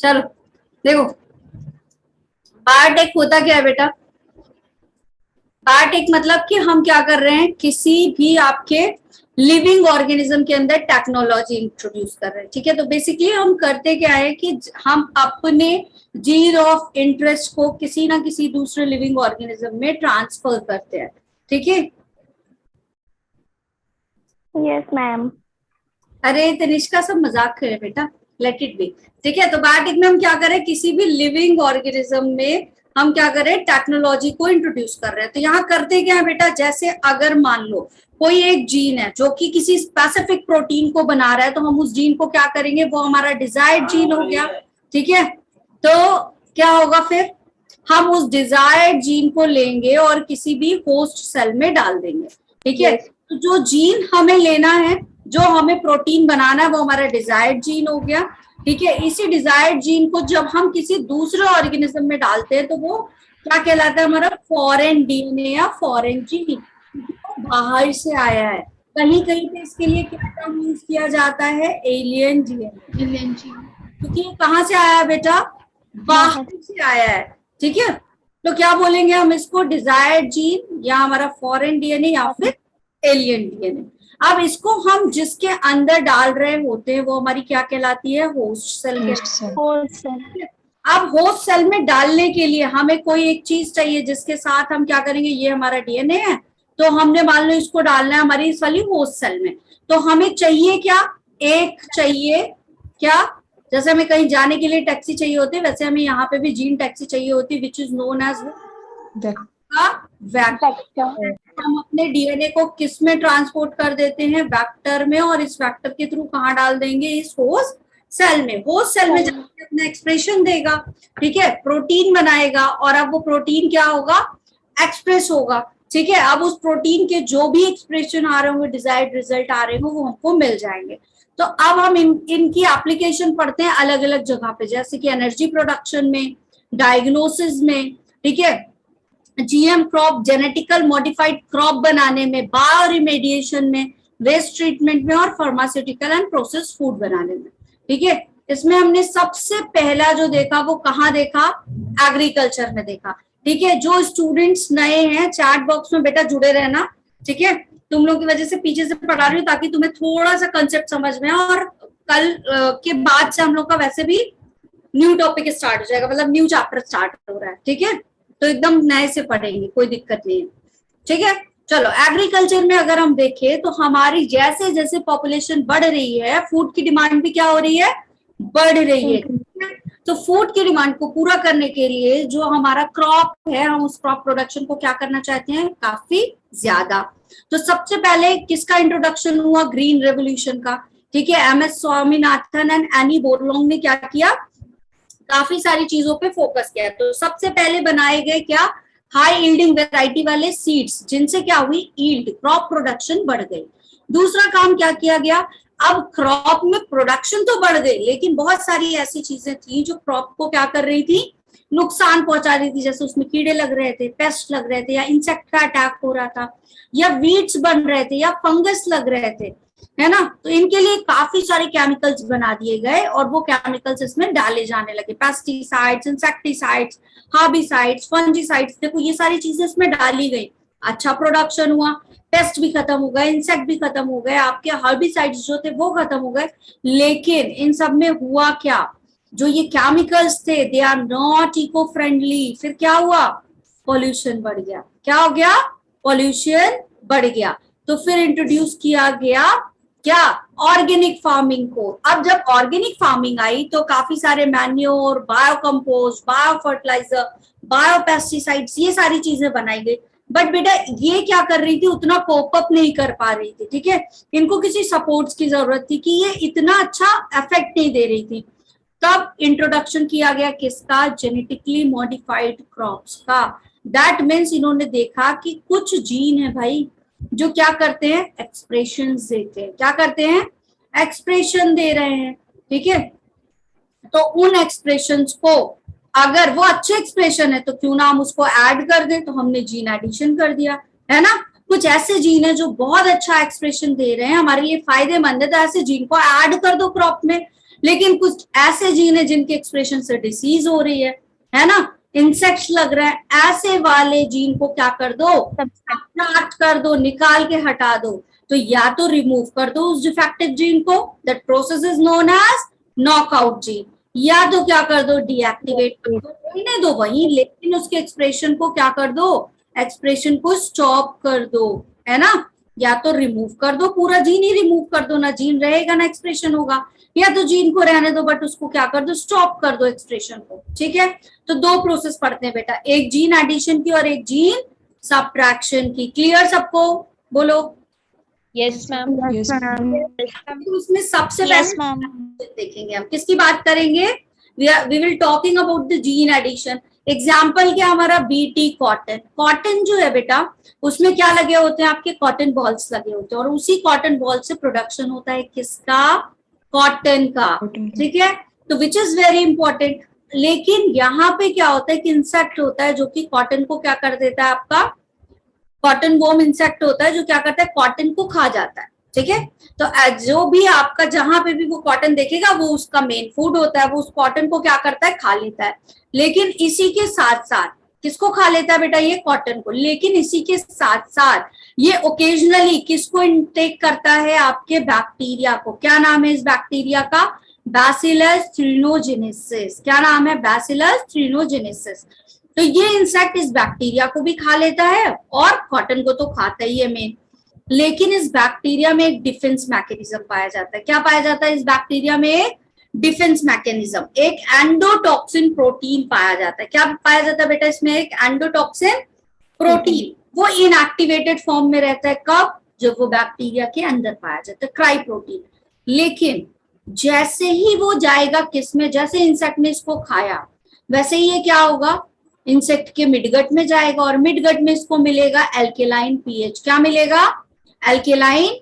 चलो देखो, बायोटेक होता क्या है बेटा? बायोटेक मतलब कि हम क्या कर रहे हैं, किसी भी आपके लिविंग ऑर्गेनिज्म के अंदर टेक्नोलॉजी इंट्रोड्यूस कर रहे हैं। ठीक है, तो बेसिकली हम करते क्या है कि हम अपने जीन ऑफ इंटरेस्ट को किसी ना किसी दूसरे लिविंग ऑर्गेनिज्म में ट्रांसफर करते हैं। ठीक है, यस मैम। अरे तनिष्का सब मजाक करे बेटा, लेट इट बी। ठीक है, तो बायोटेक में हम क्या करें, किसी भी लिविंग ऑर्गेनिज्म में हम क्या करें, टेक्नोलॉजी को इंट्रोड्यूस कर रहे हैं। तो यहाँ करते क्या है बेटा, जैसे अगर मान लो कोई एक जीन है जो कि किसी स्पेसिफिक प्रोटीन को बना रहा है, तो हम उस जीन को क्या करेंगे, वो हमारा डिजायर्ड जीन हो गया। ठीक है, तो क्या होगा फिर, हम उस डिजायर्ड जीन को लेंगे और किसी भी होस्ट सेल में डाल देंगे। ठीक है, तो जो जीन हमें लेना है, जो हमें प्रोटीन बनाना है, वो हमारा डिजायर्ड जीन हो गया। ठीक है, इसी डिजायर्ड जीन को जब हम किसी दूसरे ऑर्गेनिज्म में डालते हैं तो वो क्या कहलाता है, हमारा फॉरेन डीएनए या फॉरेन जीन, बाहर से आया है। कहीं कहीं पे इसके लिए क्या टर्म यूज किया जाता है, एलियन डीएनए। एलियन जीन, क्योंकि ये कहाँ से आया है बेटा, बाहर से आया है। ठीक है, तो क्या बोलेंगे हम इसको, डिजायर्ड जीन या हमारा फॉरेन डीएनए या फिर एलियन डीएनए। अब इसको हम जिसके अंदर डाल रहे होते हैं वो हमारी क्या कहलाती है, होस्ट सेल के। अब होस्ट सेल में डालने के लिए हमें कोई एक चीज चाहिए जिसके साथ हम क्या करेंगे, ये हमारा डीएनए है, तो हमने मान लो इसको डालना है हमारी इस वाली होस्ट सेल में, तो हमें चाहिए क्या, एक चाहिए क्या, जैसे हमें कहीं जाने के लिए टैक्सी चाहिए होती है, वैसे हमें यहाँ पे भी जीन टैक्सी चाहिए होती है, which is known as vector. हम अपने डीएनए को किस में ट्रांसपोर्ट कर देते हैं, वेक्टर में, और इस वेक्टर के थ्रू कहाँ डाल देंगे, इस होस्ट सेल में। होस्ट सेल में जाके अपना एक्सप्रेशन देगा। ठीक है, प्रोटीन बनाएगा, और अब वो प्रोटीन क्या होगा, एक्सप्रेस होगा। ठीक है, अब उस प्रोटीन के जो भी एक्सप्रेशन आ रहे होंगे, डिजायर्ड रिजल्ट आ रहे होंगे, वो हमको मिल जाएंगे। तो अब हम इनकी एप्लीकेशन पढ़ते हैं अलग अलग जगह पे, जैसे कि एनर्जी प्रोडक्शन में, डायग्नोसिस में, ठीक है, GM crop, genetical modified crop बनाने में, बायो रिमेडिएशन में, वेस्ट ट्रीटमेंट में, और फार्मास्यूटिकल एंड प्रोसेस फूड बनाने में। ठीक है, इसमें हमने सबसे पहला जो देखा वो कहाँ देखा, एग्रीकल्चर में देखा। ठीक है, जो स्टूडेंट्स नए हैं चैट बॉक्स में बेटा जुड़े रहना। ठीक है, तुम लोग की वजह से पीछे से पढ़ा रही हूँ ताकि तुम्हें थोड़ा सा कंसेप्ट समझ में, और कल के बाद से हम लोग का वैसे भी न्यू टॉपिक स्टार्ट हो जाएगा, मतलब न्यू चैप्टर स्टार्ट हो रहा है। ठीक है, तो एकदम नए से पढ़ेंगे, कोई दिक्कत नहीं है। ठीक है, चलो एग्रीकल्चर में अगर हम देखें तो हमारी जैसे जैसे पॉपुलेशन बढ़ रही है, फूड की डिमांड भी क्या हो रही है, बढ़ रही है। तो फूड की डिमांड को पूरा करने के लिए जो हमारा क्रॉप है, हम उस क्रॉप प्रोडक्शन को क्या करना चाहते हैं, काफी ज्यादा। तो सबसे पहले किसका इंट्रोडक्शन हुआ, ग्रीन रेवोल्यूशन का। ठीक है, एमएस स्वामीनाथन एंड एनी बोरलॉन्ग ने क्या किया, काफी सारी चीजों पे फोकस किया। तो सबसे पहले बनाए गए क्या, हाई यील्डिंग वैरायटी वाले सीड्स, जिनसे क्या हुई, यील्ड, क्रॉप प्रोडक्शन बढ़ गई। दूसरा काम क्या किया गया, अब क्रॉप में प्रोडक्शन तो बढ़ गई, लेकिन बहुत सारी ऐसी चीजें थी जो क्रॉप को क्या कर रही थी, नुकसान पहुंचा रही थी। जैसे उसमें कीड़े लग रहे थे, पेस्ट लग रहे थे, या इंसेक्ट का अटैक हो रहा था, या वीड्स बन रहे थे, या फंगस लग रहे थे, है ना। तो इनके लिए काफी सारे केमिकल्स बना दिए गए, और वो केमिकल्स इसमें डाले जाने लगे, पेस्टिसाइड्स, इंसेक्टिसाइड्स, हार्बिसाइड्स, फंजीसाइड्स, देखो ये सारी चीजें इसमें डाली गई। अच्छा प्रोडक्शन हुआ, पेस्ट भी खत्म हो गए, इंसेक्ट भी खत्म हो गए, आपके हार्बिसाइड्स जो थे वो खत्म हो गए। लेकिन इन सब में हुआ क्या, जो ये केमिकल्स थे they are not eco friendly. फिर क्या हुआ, पॉल्यूशन बढ़ गया। क्या हो गया, पॉल्यूशन बढ़ गया। तो फिर इंट्रोड्यूस किया गया क्या, ऑर्गेनिक फार्मिंग को। अब जब ऑर्गेनिक फार्मिंग आई तो काफी सारे manure, bio compost, bio fertiliser, bio pesticides, ये सारी चीजें बनाई गई। बट बेटा ये क्या कर रही थी, उतना कोप अप नहीं कर पा रही थी। ठीक है, इनको किसी सपोर्ट्स की जरूरत थी कि ये इतना अच्छा इफेक्ट नहीं दे रही थी। तब इंट्रोडक्शन किया गया किसका, जेनेटिकली मॉडिफाइड क्रॉप्स का। दैट मीन्स इन्होंने देखा कि कुछ जीन है भाई जो क्या करते हैं, एक्सप्रेशन देते हैं। क्या करते हैं, एक्सप्रेशन दे रहे हैं। ठीक है, तो उन एक्सप्रेशंस को अगर वो अच्छे एक्सप्रेशन है तो क्यों ना हम उसको ऐड कर दें, तो हमने जीन एडिशन कर दिया, है ना। कुछ ऐसे जीन है जो बहुत अच्छा एक्सप्रेशन दे रहे हैं, हमारे लिए फायदेमंद है, तो ऐसे जीन को ऐड कर दो क्रॉप में। लेकिन कुछ ऐसे जीन है जिनके एक्सप्रेशन से डिसीज हो रही है ना, इंसेक्ट्स लग रहा है, ऐसे वाले जीन को क्या कर दो, सब्ट्रैक्ट कर दो, निकाल के हटा दो। तो या तो रिमूव कर दो उस डिफेक्टिव जीन को, that process is known as knockout gene, या तो क्या कर दो, डीएक्टिवेट कर दो, रहने दो वहीं, लेकिन उसके एक्सप्रेशन को क्या कर दो, एक्सप्रेशन को स्टॉप कर दो, है ना। या तो रिमूव कर दो, पूरा जीन ही रिमूव कर दो, ना जीन रहेगा ना एक्सप्रेशन होगा, या तो जीन को रहने दो बट उसको क्या कर दो, स्टॉप कर दो एक्सप्रेशन को, ठीक है। तो दो प्रोसेस पढ़ते हैं बेटा, एक जीन एडिशन की और एक जीन सब्ट्रैक्शन की। क्लियर सबको, बोलो यस मैम। तो उसमें सबसे पहले देखेंगे हम किसकी बात करेंगे, we will talking about the gene edition. Example क्या हमारा, बीटी कॉटन। कॉटन जो है बेटा उसमें क्या लगे होते हैं, आपके कॉटन बॉल्स लगे होते हैं, और उसी कॉटन बॉल से प्रोडक्शन होता है किसका, कॉटन का, ठीक है। तो विच इज वेरी इंपॉर्टेंट। लेकिन यहाँ पे क्या होता है कि इंसेक्ट होता है जो कि कॉटन को क्या कर देता है, आपका कॉटन वॉर्म इंसेक्ट होता है जो क्या करता है, कॉटन को खा जाता है, ठीक है। तो जो भी आपका जहां पे भी वो कॉटन देखेगा वो उसका मेन फूड होता है, वो उस कॉटन को क्या करता है, खा लेता है। लेकिन इसी के साथ साथ किसको खा लेता है बेटा, ये कॉटन को, लेकिन इसी के साथ साथ ये ओकेजनली किसको इनटेक करता है, आपके बैक्टीरिया को। क्या नाम है इस बैक्टीरिया का, बैसिलस थ्रिनोजेनेसिस। क्या नाम है, बैसिलस थ्रिनोजेनेसिस। तो ये इंसेक्ट इस बैक्टीरिया को भी खा लेता है और कॉटन को तो खाता ही है मेन, लेकिन इस बैक्टीरिया में एक डिफेंस मैकेनिज्म पाया जाता है। क्या पाया जाता है इस बैक्टीरिया में, एक डिफेंस मैकेनिज्म, एक एंडोटॉक्सिन प्रोटीन पाया जाता है। क्या पाया जाता है बेटा इसमें, एक एंडोटॉक्सिन प्रोटीन। वो इनएक्टिवेटेड फॉर्म में रहता है, कब, जब वो बैक्टीरिया के अंदर पाया जाता है, क्राई प्रोटीन। लेकिन जैसे ही वो जाएगा किसमें, जैसे इंसेक्ट ने इसको खाया वैसे ही ये क्या होगा, इंसेक्ट के मिडगट में जाएगा, और मिडगट में इसको मिलेगा एल्केलाइन पीएच। क्या मिलेगा, एल्केलाइन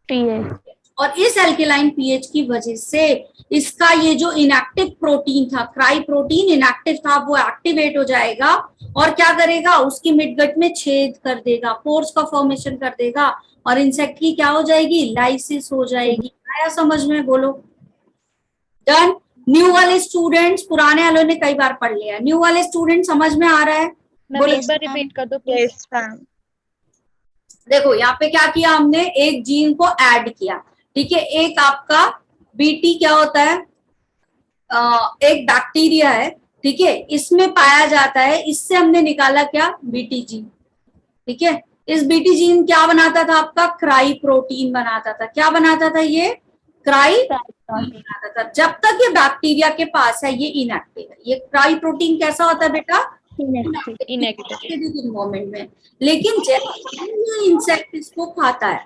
पीएच। और इस एल्केलाइन पीएच की वजह से इसका ये जो इनएक्टिव प्रोटीन था, क्राई प्रोटीन इनएक्टिव था, वो एक्टिवेट हो जाएगा और क्या करेगा, उसकी मिडगट में छेद कर देगा, पोर्स का फॉर्मेशन कर देगा, और इंसेक्ट की क्या हो जाएगी, लाइसिस हो जाएगी। आया समझ में, बोलो डन। न्यू वाले स्टूडेंट्स, पुराने वालों ने कई बार पढ़ लिया, न्यू वाले स्टूडेंट समझ में आ रहा है, बोलो एक बार रिपीट कर दो प्लीज। देखो यहाँ पे क्या किया हमने, एक जीन को ऐड किया, ठीक है। एक आपका बीटी क्या होता है, एक बैक्टीरिया है, ठीक है, इसमें पाया जाता है, इससे हमने निकाला क्या, बीटी जीन, ठीक है। इस बीटी जीन क्या बनाता था आपका, क्राई प्रोटीन बनाता था। क्या बनाता था ये, क्राई बनाता था। जब तक ये बैक्टीरिया के पास है ये इनएक्टिव है। ये क्राई प्रोटीन कैसा होता है बेटा, इनएक्टिव मोमेंट में। लेकिन जैसे इंसेक्ट इसको खाता है,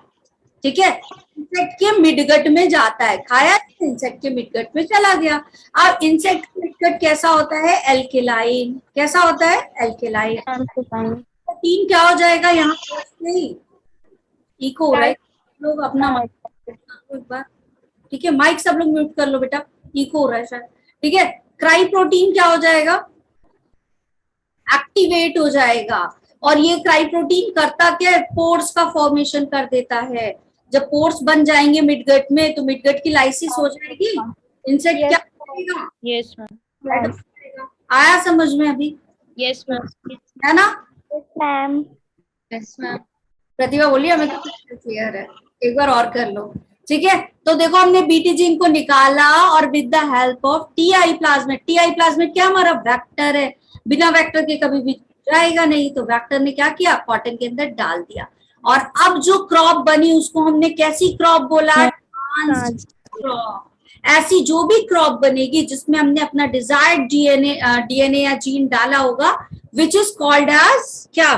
ठीक है, इंसेक्ट के मिडगट में जाता है, खाया इंसेक्ट के मिडगट में चला गया। अब इंसेक्ट मिडगट कैसा होता है, एल्केलाइन। कैसा होता है, एल्केलाइन। प्रोटीन क्या हो जाएगा, यहाँ नहीं इको हो रहा है, लोग अपना एक बार, ठीक है, माइक सब लोग म्यूट कर लो बेटा, इको हो रहा है शायद, ठीक है। क्राई प्रोटीन क्या हो जाएगा, एक्टिवेट हो जाएगा। और ये क्राई प्रोटीन करता क्या है, पोर्स का फॉर्मेशन कर देता है। जब पोर्स बन जाएंगे मिडगट में तो मिडगट की लाइसिस हो जाएगी, इंसेक्ट क्या करेगा, यस मैम। आया समझ में अभी, यस मैम, है ना मैम। Yes ma'am. प्रतिभा बोलिए हमें तो क्लियर है, एक बार और कर लो, ठीक है। तो देखो हमने बीटी जीन को निकाला और with the help of TI plasmid. TI plasmid क्या हमारा वेक्टर है, बिना वेक्टर के कभी भी जाएगा नहीं, तो वेक्टर ने क्या किया, कॉटन के अंदर डाल दिया। और अब जो क्रॉप बनी उसको हमने कैसी क्रॉप बोला, क्रॉप। ऐसी जो भी क्रॉप बनेगी जिसमें हमने अपना डिजायर्ड डीएनए या जीन डाला होगा, विच इज कॉल्ड एज क्या,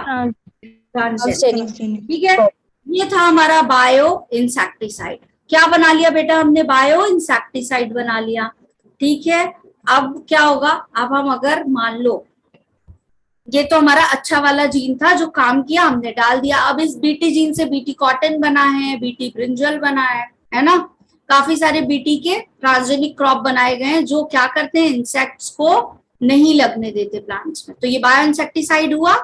ठीक है। ये था हमारा बायो इंसेक्टिसाइड। क्या बना लिया बेटा हमने, बायो इंसेक्टिसाइड बना लिया, ठीक है। अब क्या होगा, अब हम अगर मान लो ये तो हमारा अच्छा वाला जीन था जो काम किया, हमने डाल दिया। अब इस बीटी जीन से बीटी कॉटन बना है, बीटी ब्रिंजल बना है ना, काफी सारे बीटी के ट्रांसजेनिक क्रॉप बनाए गए हैं जो क्या करते हैं, इंसेक्ट्स को नहीं लगने देते प्लांट्स में। तो ये बायो इंसेक्टिसाइड हुआ,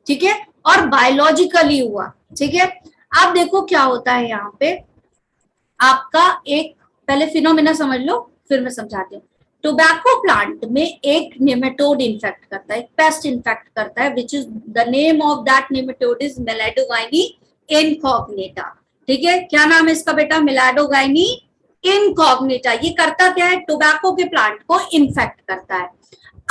ठीक है, और बायोलॉजिकली हुआ, ठीक है। अब देखो क्या होता है यहाँ पे, आपका एक पहले फिनोमेना समझ लो। फिर मैं समझाती हूँ। टोबैको प्लांट में एक नेमेटोड इन्फेक्ट करता है, एक पेस्ट इन्फेक्ट करता है, which is the name of that nematode is meloidogyne incognita. ठीक है, क्या नाम है इसका बेटा? Meloidogyne incognita. ये करता क्या है? टोबैको के प्लांट को इन्फेक्ट करता है।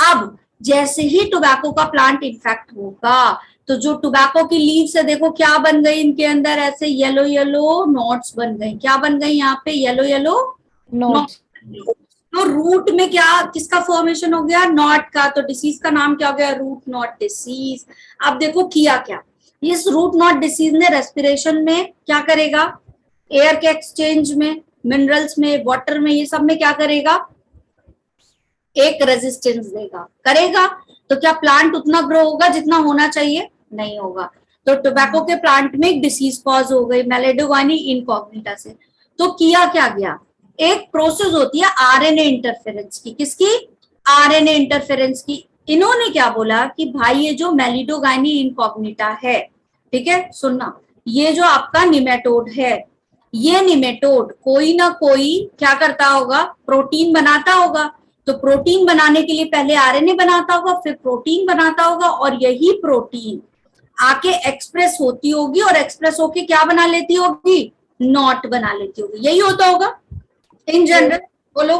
अब जैसे ही टोबैको का प्लांट इन्फेक्ट होगा तो जो टोबैको की लीव्स है, देखो क्या बन गई इनके अंदर, ऐसे येलो येलो नोट्स बन गई। क्या बन गई यहाँ पे? Yellow yellow notes. तो रूट में क्या, किसका फॉर्मेशन हो गया? नॉट का। तो डिसीज का नाम क्या हो गया? Root knot disease. अब देखो किया क्या, इस रूट नॉट डिसीज ने रेस्पिरेशन में क्या करेगा? एयर के एक्सचेंज में, मिनरल्स में, वाटर में, ये सब में क्या करेगा? एक रेजिस्टेंस देगा, करेगा। तो क्या प्लांट उतना ग्रो होगा जितना होना चाहिए? नहीं होगा। तो टोबैको के प्लांट में एक डिसीज कॉज हो गई मेलाडोगानी इनकॉग्निटा से। तो किया क्या गया? एक प्रोसेस होती है आरएनए इंटरफेरेंस की। किसकी? आरएनए इंटरफेरेंस की। इन्होंने क्या बोला कि भाई ये जो मेलिडोगानी इनकॉग्निटा है, ठीक है, सुनना, ये जो आपका निमेटोड है, ये निमेटोड कोई ना कोई क्या करता होगा? प्रोटीन बनाता होगा। तो प्रोटीन बनाने के लिए पहले आरएनए बनाता होगा, फिर प्रोटीन बनाता होगा, और यही प्रोटीन आके एक्सप्रेस होती होगी, और एक्सप्रेस होके क्या बना लेती होगी? नॉट बना लेती होगी। यही होता होगा इन जनरल, बोलो।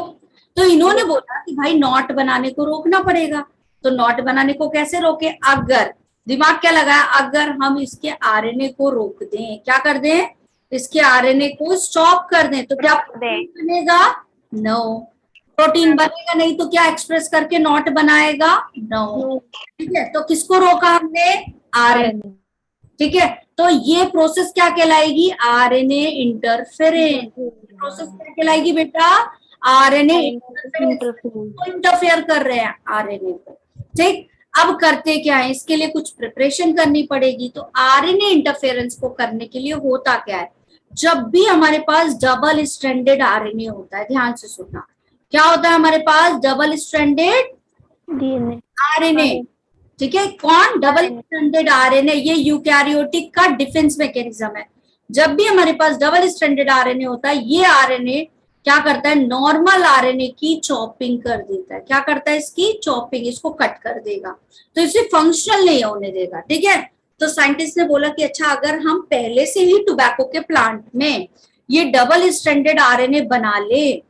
तो इन्होंने बोला कि भाई नॉट बनाने को रोकना पड़ेगा। तो नॉट बनाने को कैसे रोके? अगर दिमाग क्या लगाया, अगर हम इसके आरएनए को रोक दें, क्या कर दें? इसके आरएनए को स्टॉप कर दें, तो क्या प्रोटीन बनेगा? नो। प्रोटीन बनेगा नहीं तो क्या एक्सप्रेस करके नॉट बनाएगा? नो। ठीक है, तो किसको रोका हमने? आरएनए। ठीक है, तो ये प्रोसेस क्या कहलाएगी? RNA interference. प्रोसेस क्या कहलाएगी बेटा? आरएनए इंटरफेयर कर रहे हैं आरएनए को। ठीक, अब करते क्या है? इसके लिए कुछ प्रिपरेशन करनी पड़ेगी। तो आरएनए इंटरफेरेंस को करने के लिए होता क्या है? जब भी हमारे पास डबल स्ट्रैंडेड आरएनए होता है, ध्यान से सुनना, क्या होता है हमारे पास? Double stranded DNA. आरएनए। ठीक है, कौन? Double stranded RNA. ये यूकैरियोटिक का डिफेंस मैकेनिज्म है। जब भी हमारे पास डबल स्ट्रैंडेड आरएनए होता है, ये आरएनए क्या करता है? नॉर्मल आरएनए की चॉपिंग कर देता है। क्या करता है? इसकी चॉपिंग, इसको कट कर देगा, तो इसे फंक्शनल नहीं होने देगा। ठीक है, तो साइंटिस्ट ने बोला कि अच्छा, अगर हम पहले से ही टोबैको के प्लांट में ये डबल स्ट्रैंडेड आरएनए बना ले,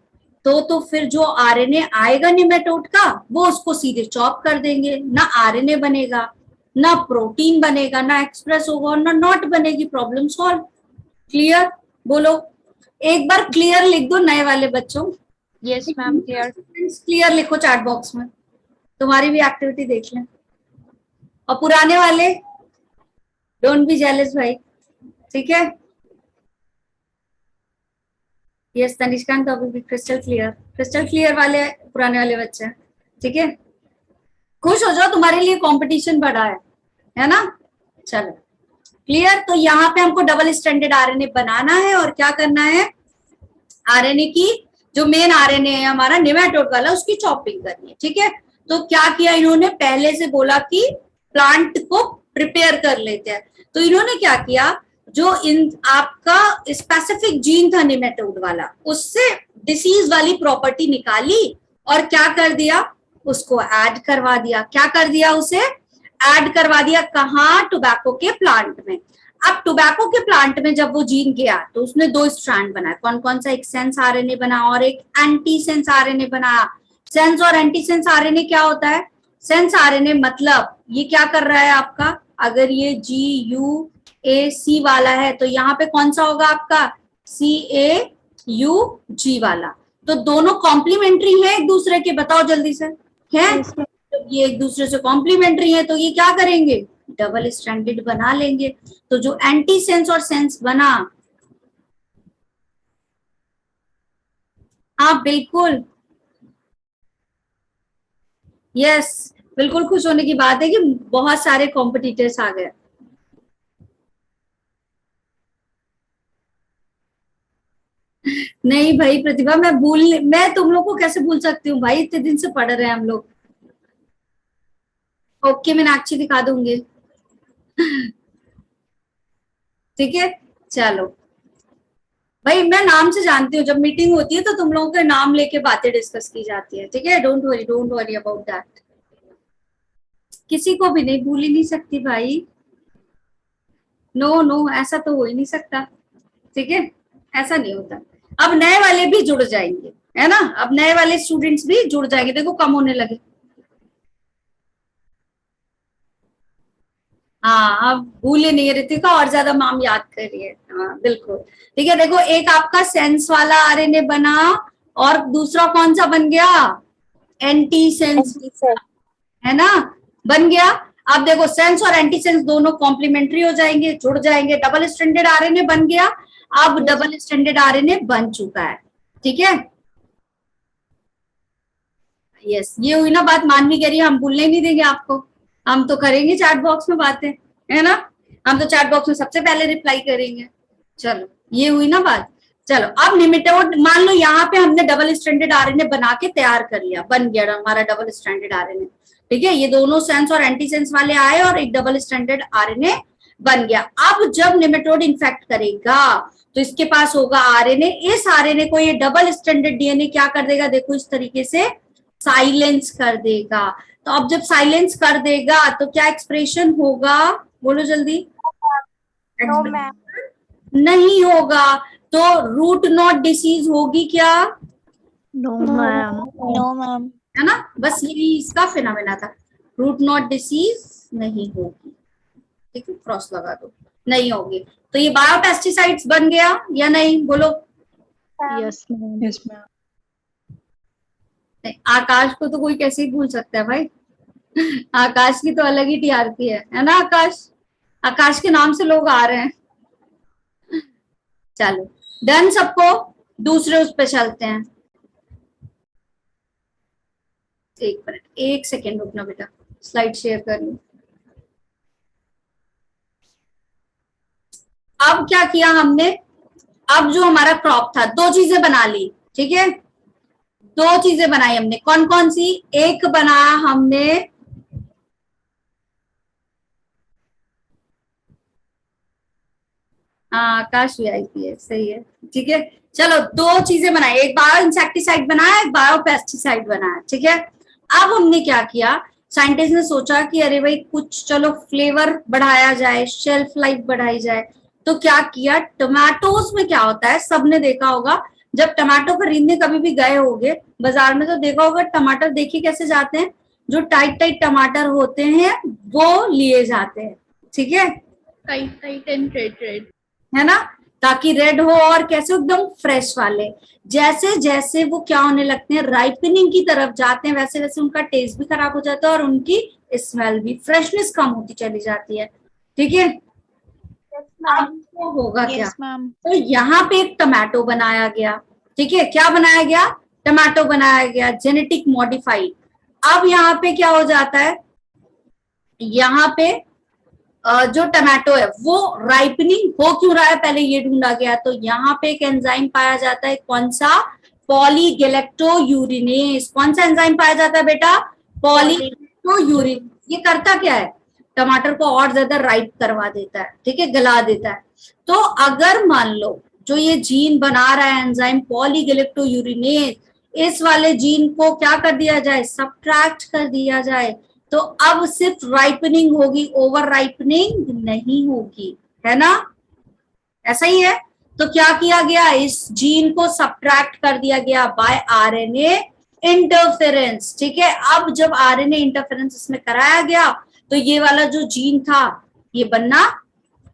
तो फिर जो आरएनए आएगा निमेटोड का, वो उसको सीधे चॉप कर देंगे। ना आरएनए बनेगा, ना प्रोटीन बनेगा, ना एक्सप्रेस होगा, और ना नॉट बनेगी। Problem solve. क्लियर? बोलो एक बार क्लियर लिख दो नए वाले बच्चों। Yes ma'am, clear. क्लियर लिखो चैट बॉक्स में, तुम्हारी भी एक्टिविटी देख लें। और पुराने वाले डोंट बी जेलस भाई, ठीक है? यस तनिष्कांत, अभी भी क्रिस्टल क्लियर। क्रिस्टल क्लियर वाले पुराने वाले बच्चे, ठीक है? खुश हो जाओ, तुम्हारे लिए कंपटीशन बढ़ा है ना? चलो क्लियर। तो यहाँ पे हमको डबल स्ट्रैंडेड आरएनए बनाना है, और क्या करना है? आरएनए की जो मेन आरएनए है हमारा निमेटोड वाला, उसकी चॉपिंग करनी है। ठीक है, तो क्या किया इन्होंने? पहले से बोला कि प्लांट को प्रिपेयर कर लेते हैं। तो इन्होंने क्या किया? जो इन आपका स्पेसिफिक जीन था निमेटोड वाला, उससे डिसीज वाली प्रॉपर्टी निकाली, और क्या कर दिया? उसको ऐड करवा दिया। क्या कर दिया? उसे ऐड करवा दिया। कहाँ? टोबैको के प्लांट में। अब टोबैको के प्लांट में जब वो जीन गया, तो उसने दो स्ट्रैंड बनाए। कौन कौन सा? एक सेंस आरएनए बना और एक एंटी सेंस आरएनए बनाया। सेंस और एंटी सेंस आरएनए क्या होता है? सेंस आरएनए मतलब ये क्या कर रहा है आपका? अगर ये GUAC वाला है, तो यहाँ पे कौन सा होगा आपका? CAUG वाला। तो दोनों कॉम्प्लीमेंट्री है एक दूसरे के, बताओ जल्दी से, है? तो ये एक दूसरे से कॉम्प्लीमेंट्री है, तो ये क्या करेंगे? डबल स्ट्रैंडेड बना लेंगे। तो जो एंटी सेंस और सेंस बना, हाँ बिल्कुल, यस, बिल्कुल खुश होने की बात है कि बहुत सारे कॉम्पिटिटर्स आ गए। नहीं भाई प्रतिभा, मैं तुम लोग को कैसे भूल सकती हूँ भाई, इतने दिन से पढ़ रहे हैं हम लोग। ओके, मीनाक्षी दिखा दूंगी। ठीक है, चलो भाई मैं नाम से जानती हूँ, जब मीटिंग होती है तो तुम लोगों के नाम लेके बातें डिस्कस की जाती है, ठीक है, डोंट वरी अबाउट दैट। किसी को भी नहीं भूल ही नहीं सकती भाई, नो नो, ऐसा तो हो ही नहीं सकता, ठीक है, ऐसा नहीं होता। अब नए वाले भी जुड़ जाएंगे, है ना, अब नए वाले स्टूडेंट्स भी जुड़ जाएंगे, देखो कम होने लगे। हाँ, अब भूले नहीं रितिका, और ज्यादा मैम याद करिए, हाँ बिल्कुल। ठीक है, देखो एक आपका सेंस वाला आरएनए बना, और दूसरा कौन सा बन गया, एंटी सेंस, है ना, बन गया। अब देखो सेंस और एंटी सेंस दोनों कॉम्प्लीमेंट्री हो जाएंगे, जुड़ जाएंगे, डबल स्ट्रैंडेड आरएनए बन गया। अब डबल स्ट्रैंडेड आरएनए बन चुका है, ठीक है। यस, ये हुई ना बात, मानवी कह रही है हम भूलने नहीं देंगे आपको, हम तो करेंगे चैट बॉक्स में बातें, है ना, हम तो चैट बॉक्स में सबसे पहले रिप्लाई करेंगे। चलो ये हुई ना बात। चलो अब निमेटोड, मान लो यहाँ पे हमने डबल स्ट्रैंडेड आरएनए बना के तैयार कर लिया, बन गया हमारा डबल स्ट्रैंडेड आरएनए, ठीक है, ये दोनों सेंस और एंटी सेंस वाले आए और एक डबल स्ट्रैंडेड आरएनए बन गया। अब जब निमेटोड इन्फेक्ट करेगा तो इसके पास होगा आरएनए, इस आरएनए को ये डबल स्ट्रैंडेड डीएनए क्या कर देगा, देखो इस तरीके से साइलेंस कर देगा। तो अब जब साइलेंस कर देगा तो क्या एक्सप्रेशन होगा, बोलो जल्दी। No ma'am. नहीं होगा, तो रूट नॉट डिसीज होगी क्या, नो मैम। No ma'am. है ना, बस यही इसका फिनोमेना था, रूट नॉट डिसीज नहीं होगी, ठीक है, क्रॉस लगा दो, नहीं होगी। तो ये बायोपेस्टिसाइड्स बन गया या नहीं, बोलो। Yes ma'am. Yes ma'am. Akash को तो कोई कैसे ही भूल सकता है भाई, आकाश की तो अलग ही टीआरपी है ना आकाश, आकाश के नाम से लोग आ रहे हैं। चलो डन सबको, दूसरे उस पे चलते हैं। एक मिनट, एक सेकेंड रुकना बेटा, स्लाइड शेयर कर लूं। अब क्या किया हमने, अब जो हमारा क्रॉप था, दो चीजें बना ली, ठीक है, दो चीजें बनाई हमने, कौन कौन सी, एक बनाया हमने हाँ, आकाश वीआईपी है, सही है, ठीक है। चलो दो चीजें बनाई, एक बायो इंसेक्टिसाइड बनाया, एक बायो पेस्टिसाइड बनाया, ठीक है। अब हमने क्या किया, साइंटिस्ट ने सोचा कि अरे भाई कुछ चलो फ्लेवर बढ़ाया जाए, शेल्फ लाइफ बढ़ाई जाए, तो क्या किया, टमाटोज में क्या होता है, सबने देखा होगा, जब टमाटो खरीदने कभी भी गए होगे बाजार में तो देखा होगा, टमाटर देखिए कैसे जाते हैं, जो टाइट टाइट टमाटर होते हैं वो लिए जाते हैं, ठीक है, tight tight and red red, है ना, ताकि रेड हो और कैसे एकदम फ्रेश वाले। जैसे जैसे वो क्या होने लगते हैं, राइपनिंग की तरफ जाते हैं, वैसे वैसे उनका टेस्ट भी खराब हो जाता है और उनकी स्मेल भी, फ्रेशनेस कम होती चली जाती है, ठीक है। अब तो होगा क्या, तो यहाँ पे एक टमाटो बनाया गया, ठीक है, क्या बनाया गया, टमाटो बनाया गया, जेनेटिक मॉडिफाइड। अब यहाँ पे क्या हो जाता है, यहाँ पे जो टमाटो है वो राइपनिंग हो क्यों रहा है, पहले ये ढूंढा गया, तो यहाँ पे एक एंजाइम पाया जाता है, कौन सा, पॉलीगैलेक्टोयूरिनेज, कौन सा एंजाइम पाया जाता है बेटा, पॉलीगैलेक्टोयूरिन। ये करता क्या है, टमाटर को और ज्यादा राइप करवा देता है, ठीक है, गला देता है। तो अगर मान लो जो ये जीन बना रहा है एंजाइम पॉलीगैलेक्टोयूरिनेज, इस वाले जीन को क्या कर दिया जाए, सब्ट्रैक्ट कर दिया जाए, तो अब सिर्फ राइपनिंग होगी, ओवर राइपनिंग नहीं होगी, है ना, ऐसा ही है। तो क्या किया गया, इस जीन को सब्ट्रैक्ट कर दिया गया बाय आरएनए इंटरफेरेंस, ठीक है। अब जब आरएनए इंटरफेरेंस इसमें कराया गया तो ये वाला जो जीन था ये बनना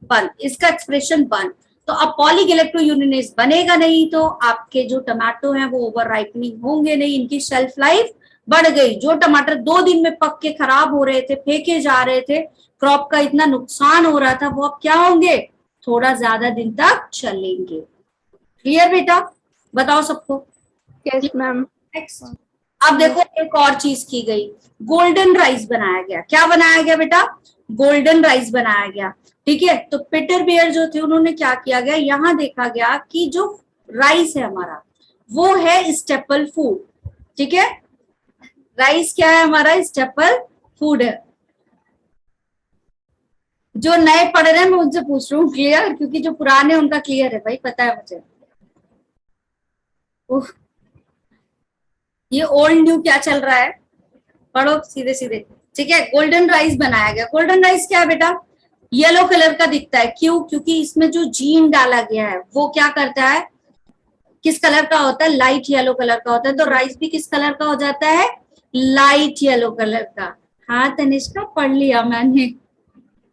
बंद, इसका एक्सप्रेशन बंद। तो अब पॉलीगैलेक्टोयूरिनेज बनेगा नहीं, तो आपके जो टमाटो हैं वो ओवर राइपनिंग होंगे नहीं, इनकी शेल्फ लाइफ बढ़ गई। जो टमाटर 2 दिन में पक के खराब हो रहे थे, फेंके जा रहे थे, क्रॉप का इतना नुकसान हो रहा था, वो अब क्या होंगे, थोड़ा ज्यादा दिन तक चलेंगे। क्लियर बेटा, बताओ सबको। Yes ma'am. नेक्स्ट, अब देखो एक और चीज की गई, गोल्डन राइस बनाया गया, क्या बनाया गया बेटा, गोल्डन राइस बनाया गया, ठीक है। तो पीटर बियर जो थे उन्होंने क्या किया गया, यहाँ देखा गया कि जो राइस है हमारा वो है स्टेपल फूड, ठीक है, राइस क्या है हमारा, स्टेपल फूड है। जो नए पढ़ रहे हैं मैं उनसे पूछ रहा हूँ क्लियर, क्योंकि जो पुराने उनका क्लियर है भाई, पता है मुझे, ये ओल्ड न्यू क्या चल रहा है, पढ़ो सीधे सीधे। ठीक है, गोल्डन राइस बनाया गया। गोल्डन राइस क्या है बेटा, येलो कलर का दिखता है, क्यों? क्योंकि इसमें जो जीन डाला गया है वो क्या करता है, किस कलर का होता है, लाइट येलो कलर का होता है। तो राइस भी किस कलर का हो जाता है, लाइट येलो कलर का। हाँ तनिष्का, पढ़ लिया मैंने।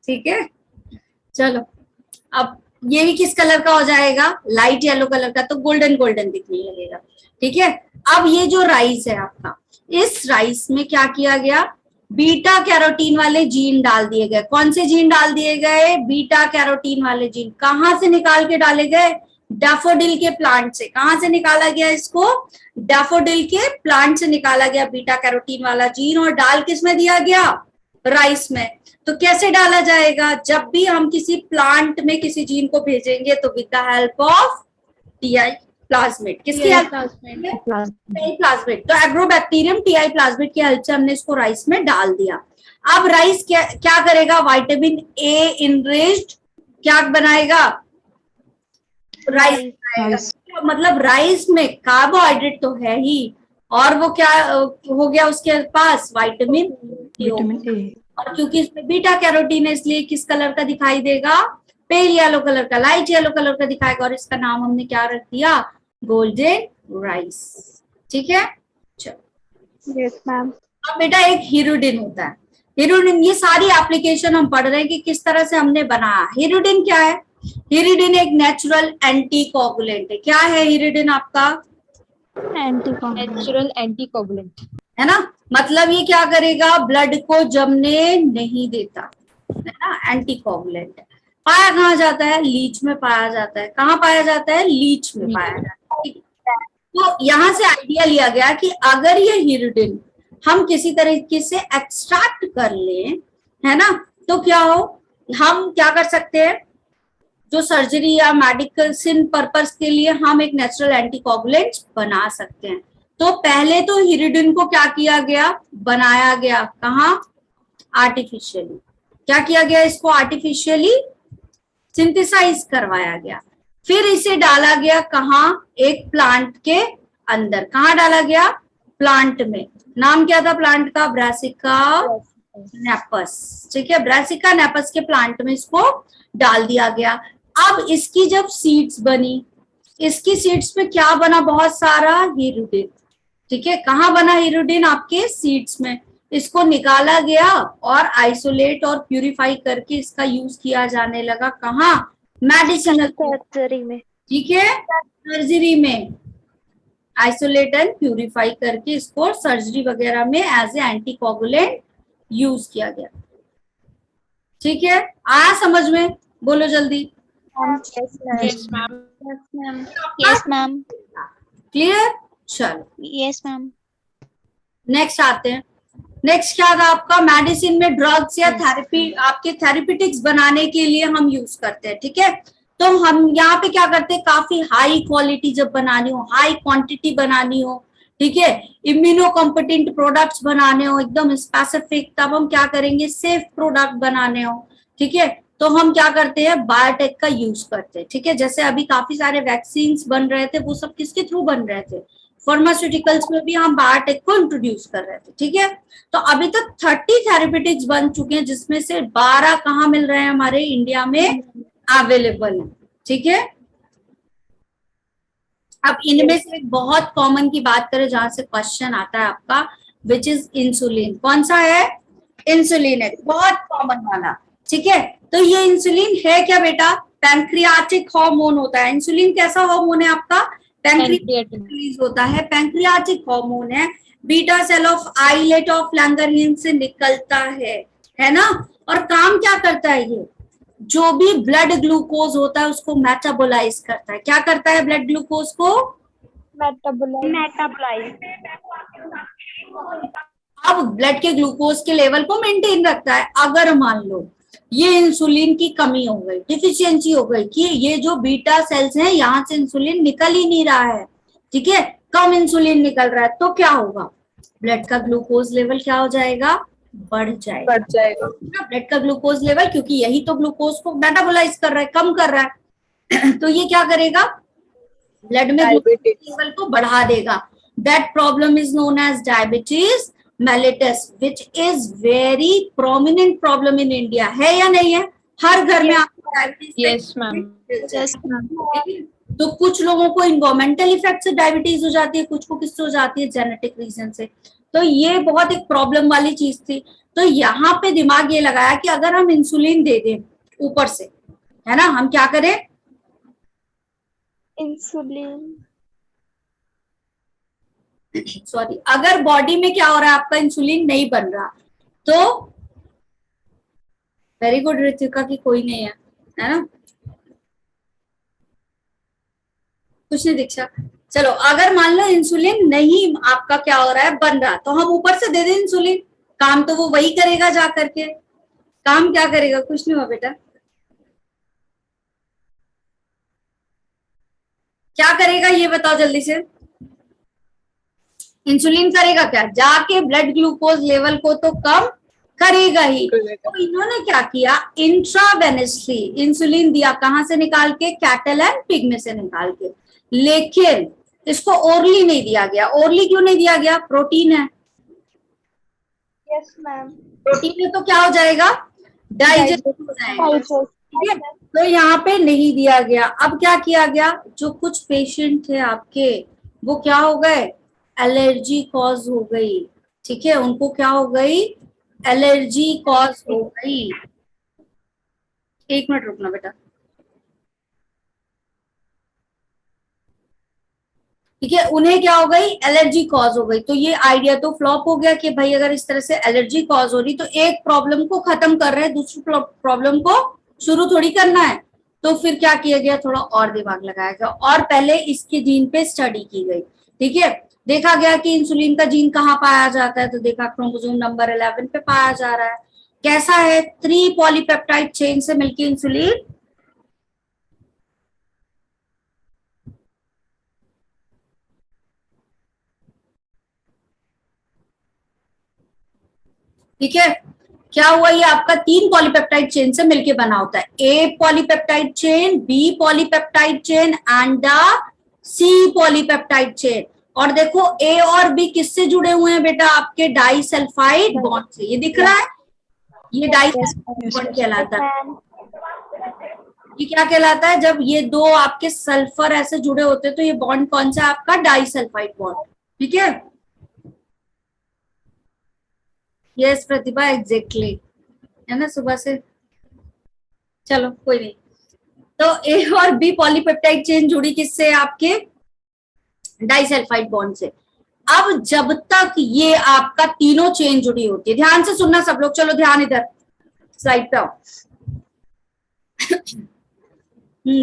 ठीक है, चलो अब ये भी किस कलर का हो जाएगा, लाइट येलो कलर का, तो गोल्डन गोल्डन दिखने लगेगा। ठीक है, अब ये जो राइस है आपका, इस राइस में क्या किया गया, बीटा कैरोटीन वाले जीन डाल दिए गए। कौन से जीन डाल दिए गए, बीटा कैरोटीन वाले जीन। कहां से निकाल के डाले गए, डैफोडिल के प्लांट से। कहां से निकाला गया इसको, डैफोडिल के प्लांट से निकाला गया बीटा कैरोटीन वाला जीन, और डाल किस में दिया गया, राइस में। तो कैसे डाला जाएगा, जब भी हम किसी प्लांट में किसी जीन को भेजेंगे तो with the help of TI plasmid. किसकी हेल्प, प्लाज्मिड। तो एग्रोबैक्टीरियम टीआई प्लाज्मिड की हेल्प से हमने इसको राइस में डाल दिया। अब राइस क्या करेगा, विटामिन ए इनरिच्ड क्या बनाएगा, राइस बनाएगा। मतलब राइस में कार्बोहाइड्रेट तो है ही, और वो क्या हो गया उसके पास, विटामिन ए। और क्योंकि इसमें बीटा कैरोटीन है इसलिए किस कलर का दिखाई देगा, पेल येलो कलर का, लाइट येलो कलर का दिखाएगा। और इसका नाम हमने क्या रख दिया, गोल्डन राइस। ठीक है, चलो। Yes ma'am. अब बेटा एक हीरोडिन होता है। हीरोडिन, ये सारी एप्लीकेशन हम पढ़ रहे हैं कि किस तरह से हमने बनाया। हीरोडिन क्या है, हीरोडिन एक नेचुरल एंटीकोगुलेंट है। क्या है हीरोडिन आपका, नेचुरल एंटीकोगुलेंट है ना। मतलब ये क्या करेगा, ब्लड को जमने नहीं देता, है ना, एंटीकोगुलेंट। पाया कहाँ जाता है, लीच में पाया जाता है। कहाँ पाया जाता है, लीच में पाया जाता है। तो यहाँ से आइडिया लिया गया कि अगर ये हीरोडिन हम किसी तरीके से एक्सट्रैक्ट कर लें, है ना, तो क्या हो, हम क्या कर सकते हैं, जो सर्जरी या मेडिसिन पर्पस के लिए हम एक नेचुरल एंटीकोगुलेंट बना सकते हैं। तो पहले तो हीरोडिन को क्या किया गया, बनाया गया, कहाँ, आर्टिफिशियली। क्या किया गया, इसको आर्टिफिशियली सिंथेसाइज करवाया गया। फिर इसे डाला गया कहाँ, एक प्लांट के अंदर। कहाँ डाला गया, प्लांट में। नाम क्या था प्लांट का, ब्रासिका नेपस। ठीक है, ब्रासिका नेपस के प्लांट में इसको डाल दिया गया। अब इसकी जब सीड्स बनी, इसकी सीड्स में क्या बना, बहुत सारा हीरोडिन। ठीक है, कहाँ बना हीरोडिन, आपके सीड्स में। इसको निकाला गया और आइसोलेट और प्यूरिफाई करके इसका यूज किया जाने लगा। कहाँ, मेडिसिनल सर्जरी में। ठीक है, सर्जरी में आइसोलेट एंड प्यूरिफाई करके इसको सर्जरी वगैरह में एज ए एंटीकोगुलेंट यूज किया गया। ठीक है, आया समझ में, बोलो जल्दी। Yes ma'am. क्लियर, चलो यस मैम। नेक्स्ट आते हैं। नेक्स्ट क्या था आपका, मेडिसिन में ड्रग्स या थेरेपी, आपके थेरेपिटिक्स बनाने के लिए हम यूज करते हैं। ठीक है, तो हम यहाँ पे क्या करते हैं, काफी हाई क्वालिटी जब बनानी हो, हाई क्वांटिटी बनानी हो, ठीक है, इम्यूनो कॉम्पिटेंट प्रोडक्ट्स बनाने हो एकदम स्पेसिफिक, तब हम क्या करेंगे, सेफ प्रोडक्ट बनाने हो। ठीक है, तो हम क्या करते हैं, बायोटेक का यूज करते हैं। ठीक है, जैसे अभी काफी सारे वैक्सीन बन रहे थे, वो सब किसके थ्रू बन रहे थे, फार्मास्यूटिकल्स में भी हम बायोटेक को इंट्रोड्यूस कर रहे थे। ठीक है, तो अभी तक 30 थेरेपेटिक्स बन चुके हैं, जिसमें से 12 कहाँ मिल रहे हैं, हमारे इंडिया में अवेलेबल है। ठीक है, अब इनमें से एक बहुत कॉमन की बात करें जहां से क्वेश्चन आता है आपका, विच इज इंसुलिन। कौन सा है, इंसुलिन है, बहुत कॉमन वाला। ठीक है, तो ये इंसुलिन है क्या बेटा, पैंक्रियाटिक हार्मोन होता है। इंसुलिन कैसा हार्मोन है आपका, पैंक्रियाटिक रिलीज होता है, पैंक्रियाटिक हार्मोन है, beta cell of islet of Langerhans से निकलता है ना। और काम क्या करता है, ये जो भी ब्लड ग्लूकोज होता है उसको मेटाबोलाइज करता है। क्या करता है, ब्लड ग्लूकोज को मेटाबोलाइज। अब ब्लड के ग्लूकोज के लेवल को मेंटेन रखता है। अगर मान लो ये इंसुलिन की कमी हो गई, डिफिशियंसी हो गई, कि ये जो बीटा सेल्स हैं यहाँ से इंसुलिन निकल ही नहीं रहा है, ठीक है, कम इंसुलिन निकल रहा है, तो क्या होगा, ब्लड का ग्लूकोज लेवल क्या हो जाएगा, बढ़ जाएगा ब्लड का ग्लूकोज लेवल, क्योंकि यही तो ग्लूकोज को मेटाबोलाइज कर रहा है, कम कर रहा है। तो ये क्या करेगा, ब्लड में ग्लूकोज लेवल को बढ़ा देगा। That problem is known as diabetes mellitus, which is very prominent problem in India. है या नहीं है? हर घर में आपको diabetes Yes, ma'am. Yes, ma'am. तो कुछ लोगों को इन्वायरमेंटल इफेक्ट से डायबिटीज हो जाती है, कुछ को किससे हो जाती है, जेनेटिक रीजन से। तो ये बहुत एक प्रॉब्लम वाली चीज थी। तो यहाँ पे दिमाग ये लगाया कि अगर हम इंसुलिन दे दें ऊपर से, है ना, हम क्या करें, इंसुलिन, सॉरी, अगर बॉडी में क्या हो रहा है, आपका इंसुलिन नहीं बन रहा, तो वेरी गुड ऋतिका की कोई नहीं है ना, कुछ नहीं दीक्षा। चलो, अगर मान लो इंसुलिन नहीं आपका क्या हो रहा है, बन रहा, तो हम ऊपर से दे दें इंसुलिन, काम तो वो वही करेगा जा करके। काम क्या करेगा, कुछ नहीं हुआ बेटा, क्या करेगा ये बताओ जल्दी से। इंसुलिन करेगा क्या, जाके ब्लड ग्लूकोज लेवल को तो कम करेगा ही। तो इन्होंने क्या किया, इंट्रावेनसली इंसुलिन दिया, कहां से निकाल के, कैटल एंड पिग में से निकाल के। लेकिन इसको ओरली नहीं दिया गया। ओरली क्यों नहीं दिया गया, प्रोटीन है। यस मैम, प्रोटीन है तो क्या हो जाएगा, डाइजेस्ट हो जाएगा, ठीक है। तो यहाँ पे नहीं दिया गया। अब क्या किया गया, जो कुछ पेशेंट थे आपके, वो क्या हो गए, एलर्जी कॉज हो गई, ठीक है, उनको क्या हो गई, एलर्जी कॉज हो गई। एक मिनट रुकना बेटा, ठीक है, उन्हें क्या हो गई, एलर्जी कॉज हो गई। तो ये आइडिया तो फ्लॉप हो गया कि भाई अगर इस तरह से एलर्जी कॉज हो रही, तो एक प्रॉब्लम को खत्म कर रहे हैं, दूसरी प्रॉब्लम को शुरू थोड़ी करना है। तो फिर क्या किया गया, थोड़ा और दिमाग लगाया गया और पहले इसके जीन पे स्टडी की गई, ठीक है। देखा गया कि इंसुलिन का जीन कहाँ पाया जाता है, तो देखा क्रोमोसोम नंबर 11 पे पाया जा रहा है। कैसा है, 3 पॉलीपेप्टाइड चेन से मिलकर इंसुलिन ठीक है, क्या हुआ, ये आपका 3 पॉलीपेप्टाइड चेन से मिलके बना होता है, A polypeptide chain, B polypeptide chain and the C polypeptide chain. और देखो ए और बी किससे जुड़े हुए हैं बेटा, आपके डाइसल्फाइड बॉन्ड से। ये दिख रहा है, ये डाइसल्फाइड बॉन्ड कहलाता है। ये क्या कहलाता है, जब ये दो आपके सल्फर ऐसे जुड़े होते हैं तो ये बॉन्ड कौन सा है आपका, डाइसल्फाइड बॉन्ड, ठीक है। यस प्रतिभा, एग्जैक्टली, है ना, सुबह से, चलो कोई नहीं। तो ए और बी पॉलीपेप्टाइड चेन जुड़ी किससे, आपके डाइसल्फाइड बॉन्ड से। अब जब तक ये आपका तीनों चेन जुड़ी होती है, ध्यान से सुनना सब लोग, चलो ध्यान इधर स्लाइड पे आओ।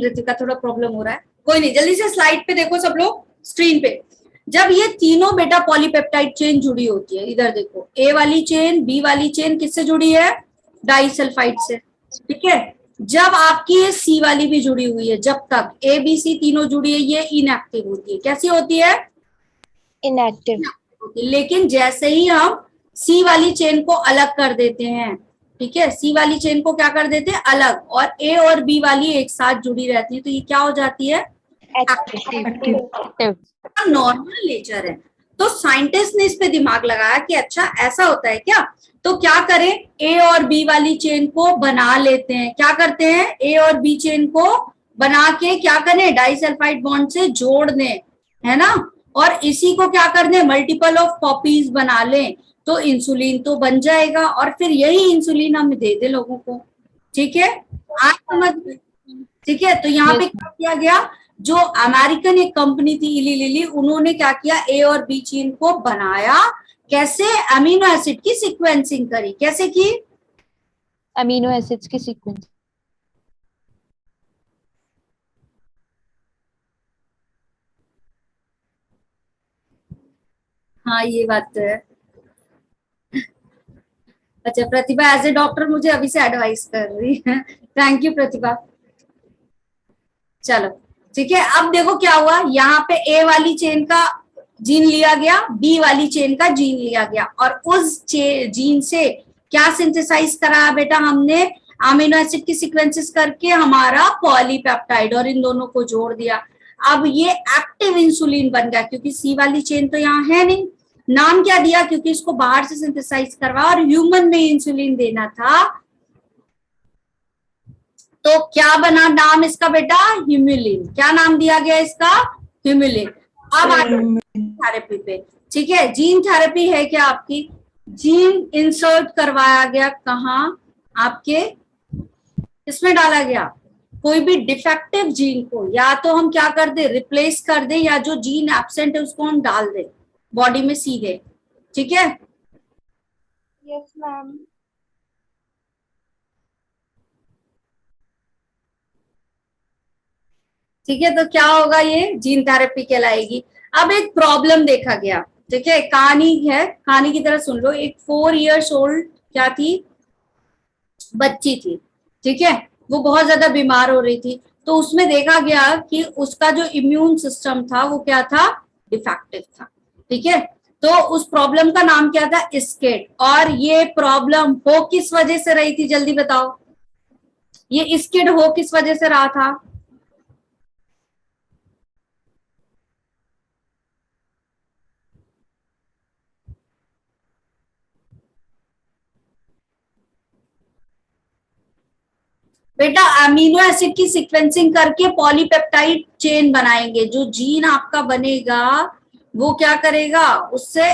ऋतिका थोड़ा प्रॉब्लम हो रहा है, कोई नहीं, जल्दी से स्लाइड पे देखो सब लोग, स्क्रीन पे। जब ये तीनों बेटा पॉलीपेप्टाइड चेन जुड़ी होती है, इधर देखो, ए वाली चेन, बी वाली चेन किससे जुड़ी है, डाइसल्फाइड से, ठीक है। जब आपकी ये सी वाली भी जुड़ी हुई है, जब तक ए बी सी तीनों जुड़ी है, ये इनएक्टिव होती है। कैसी होती है, इनएक्टिव। लेकिन जैसे ही हम सी वाली चेन को अलग कर देते हैं, ठीक है, सी वाली चेन को क्या कर देते हैं अलग, और ए और बी वाली एक साथ जुड़ी रहती है, तो ये क्या हो जाती है, एक्टिव। नॉर्मल नेचर है। तो साइंटिस्ट ने इस पे दिमाग लगाया कि अच्छा ऐसा होता है क्या, तो क्या करें, ए और बी वाली चेन को बना लेते हैं। क्या करते हैं, ए और बी चेन को बना के क्या करें, डाइसल्फाइड बॉन्ड से जोड़ दें, है ना, और इसी को क्या कर दें, मल्टीपल ऑफ कॉपीज बना लें, तो इंसुलिन तो बन जाएगा, और फिर यही इंसुलिन हम दे दें लोगों को, ठीक है। आज समझ, ठीक है। तो यहाँ पे क्या किया गया, जो अमेरिकन एक कंपनी थी इली लिली, उन्होंने क्या किया, ए और बी चेन को बनाया, कैसे, अमीनो एसिड की सीक्वेंसिंग करी। कैसे की, अमीनो एसिड्स की सीक्वेंस। हाँ ये बात तो है। अच्छा, प्रतिभा एज ए डॉक्टर मुझे अभी से एडवाइस कर रही है, थैंक यू प्रतिभा। चलो ठीक है, अब देखो क्या हुआ, यहाँ पे ए वाली चेन का जीन लिया गया, बी वाली चेन का जीन लिया गया, और उस जीन से क्या सिंथेसाइज करा बेटा हमने, अमीनो एसिड की सीक्वेंसेस करके हमारा पॉलीपेप्टाइड, और इन दोनों को जोड़ दिया। अब ये एक्टिव इंसुलिन बन गया, क्योंकि सी वाली चेन तो यहाँ है नहीं। नाम क्या दिया, क्योंकि इसको बाहर से सिंथेसाइज करवा और ह्यूमन में इंसुलिन देना था, तो क्या बना नाम इसका बेटा, ह्यूमुलिन। क्या नाम दिया गया इसका, ह्यूमुलिन। अब थेरेपी पे, ठीक है, जीन थेरेपी है क्या आपकी, जीन इंसर्ट करवाया गया, कहाँ आपके इसमें डाला गया, कोई भी डिफेक्टिव जीन को या तो हम क्या कर दे, रिप्लेस कर दे, या जो जीन एब्सेंट है उसको हम डाल दे बॉडी में सीधे, ठीक है। Yes ma'am. ठीक है, तो क्या होगा, ये जीन थेरेपी कहलाएगी। अब एक प्रॉब्लम देखा गया, ठीक है, कहानी है, कहानी की तरह सुन लो। एक 4 years ओल्ड क्या थी, बच्ची थी, ठीक है, वो बहुत ज्यादा बीमार हो रही थी। तो उसमें देखा गया कि उसका जो इम्यून सिस्टम था वो क्या था, डिफेक्टिव था, ठीक है। तो उस प्रॉब्लम का नाम क्या था, स्केट। और ये प्रॉब्लम हो किस वजह से रही थी, जल्दी बताओ, ये स्केट हो किस वजह से रहा था, बेटा अमीनो एसिड की सीक्वेंसिंग करके पॉलीपेप्टाइड चेन बनाएंगे। जो जीन आपका बनेगा वो क्या करेगा, उससे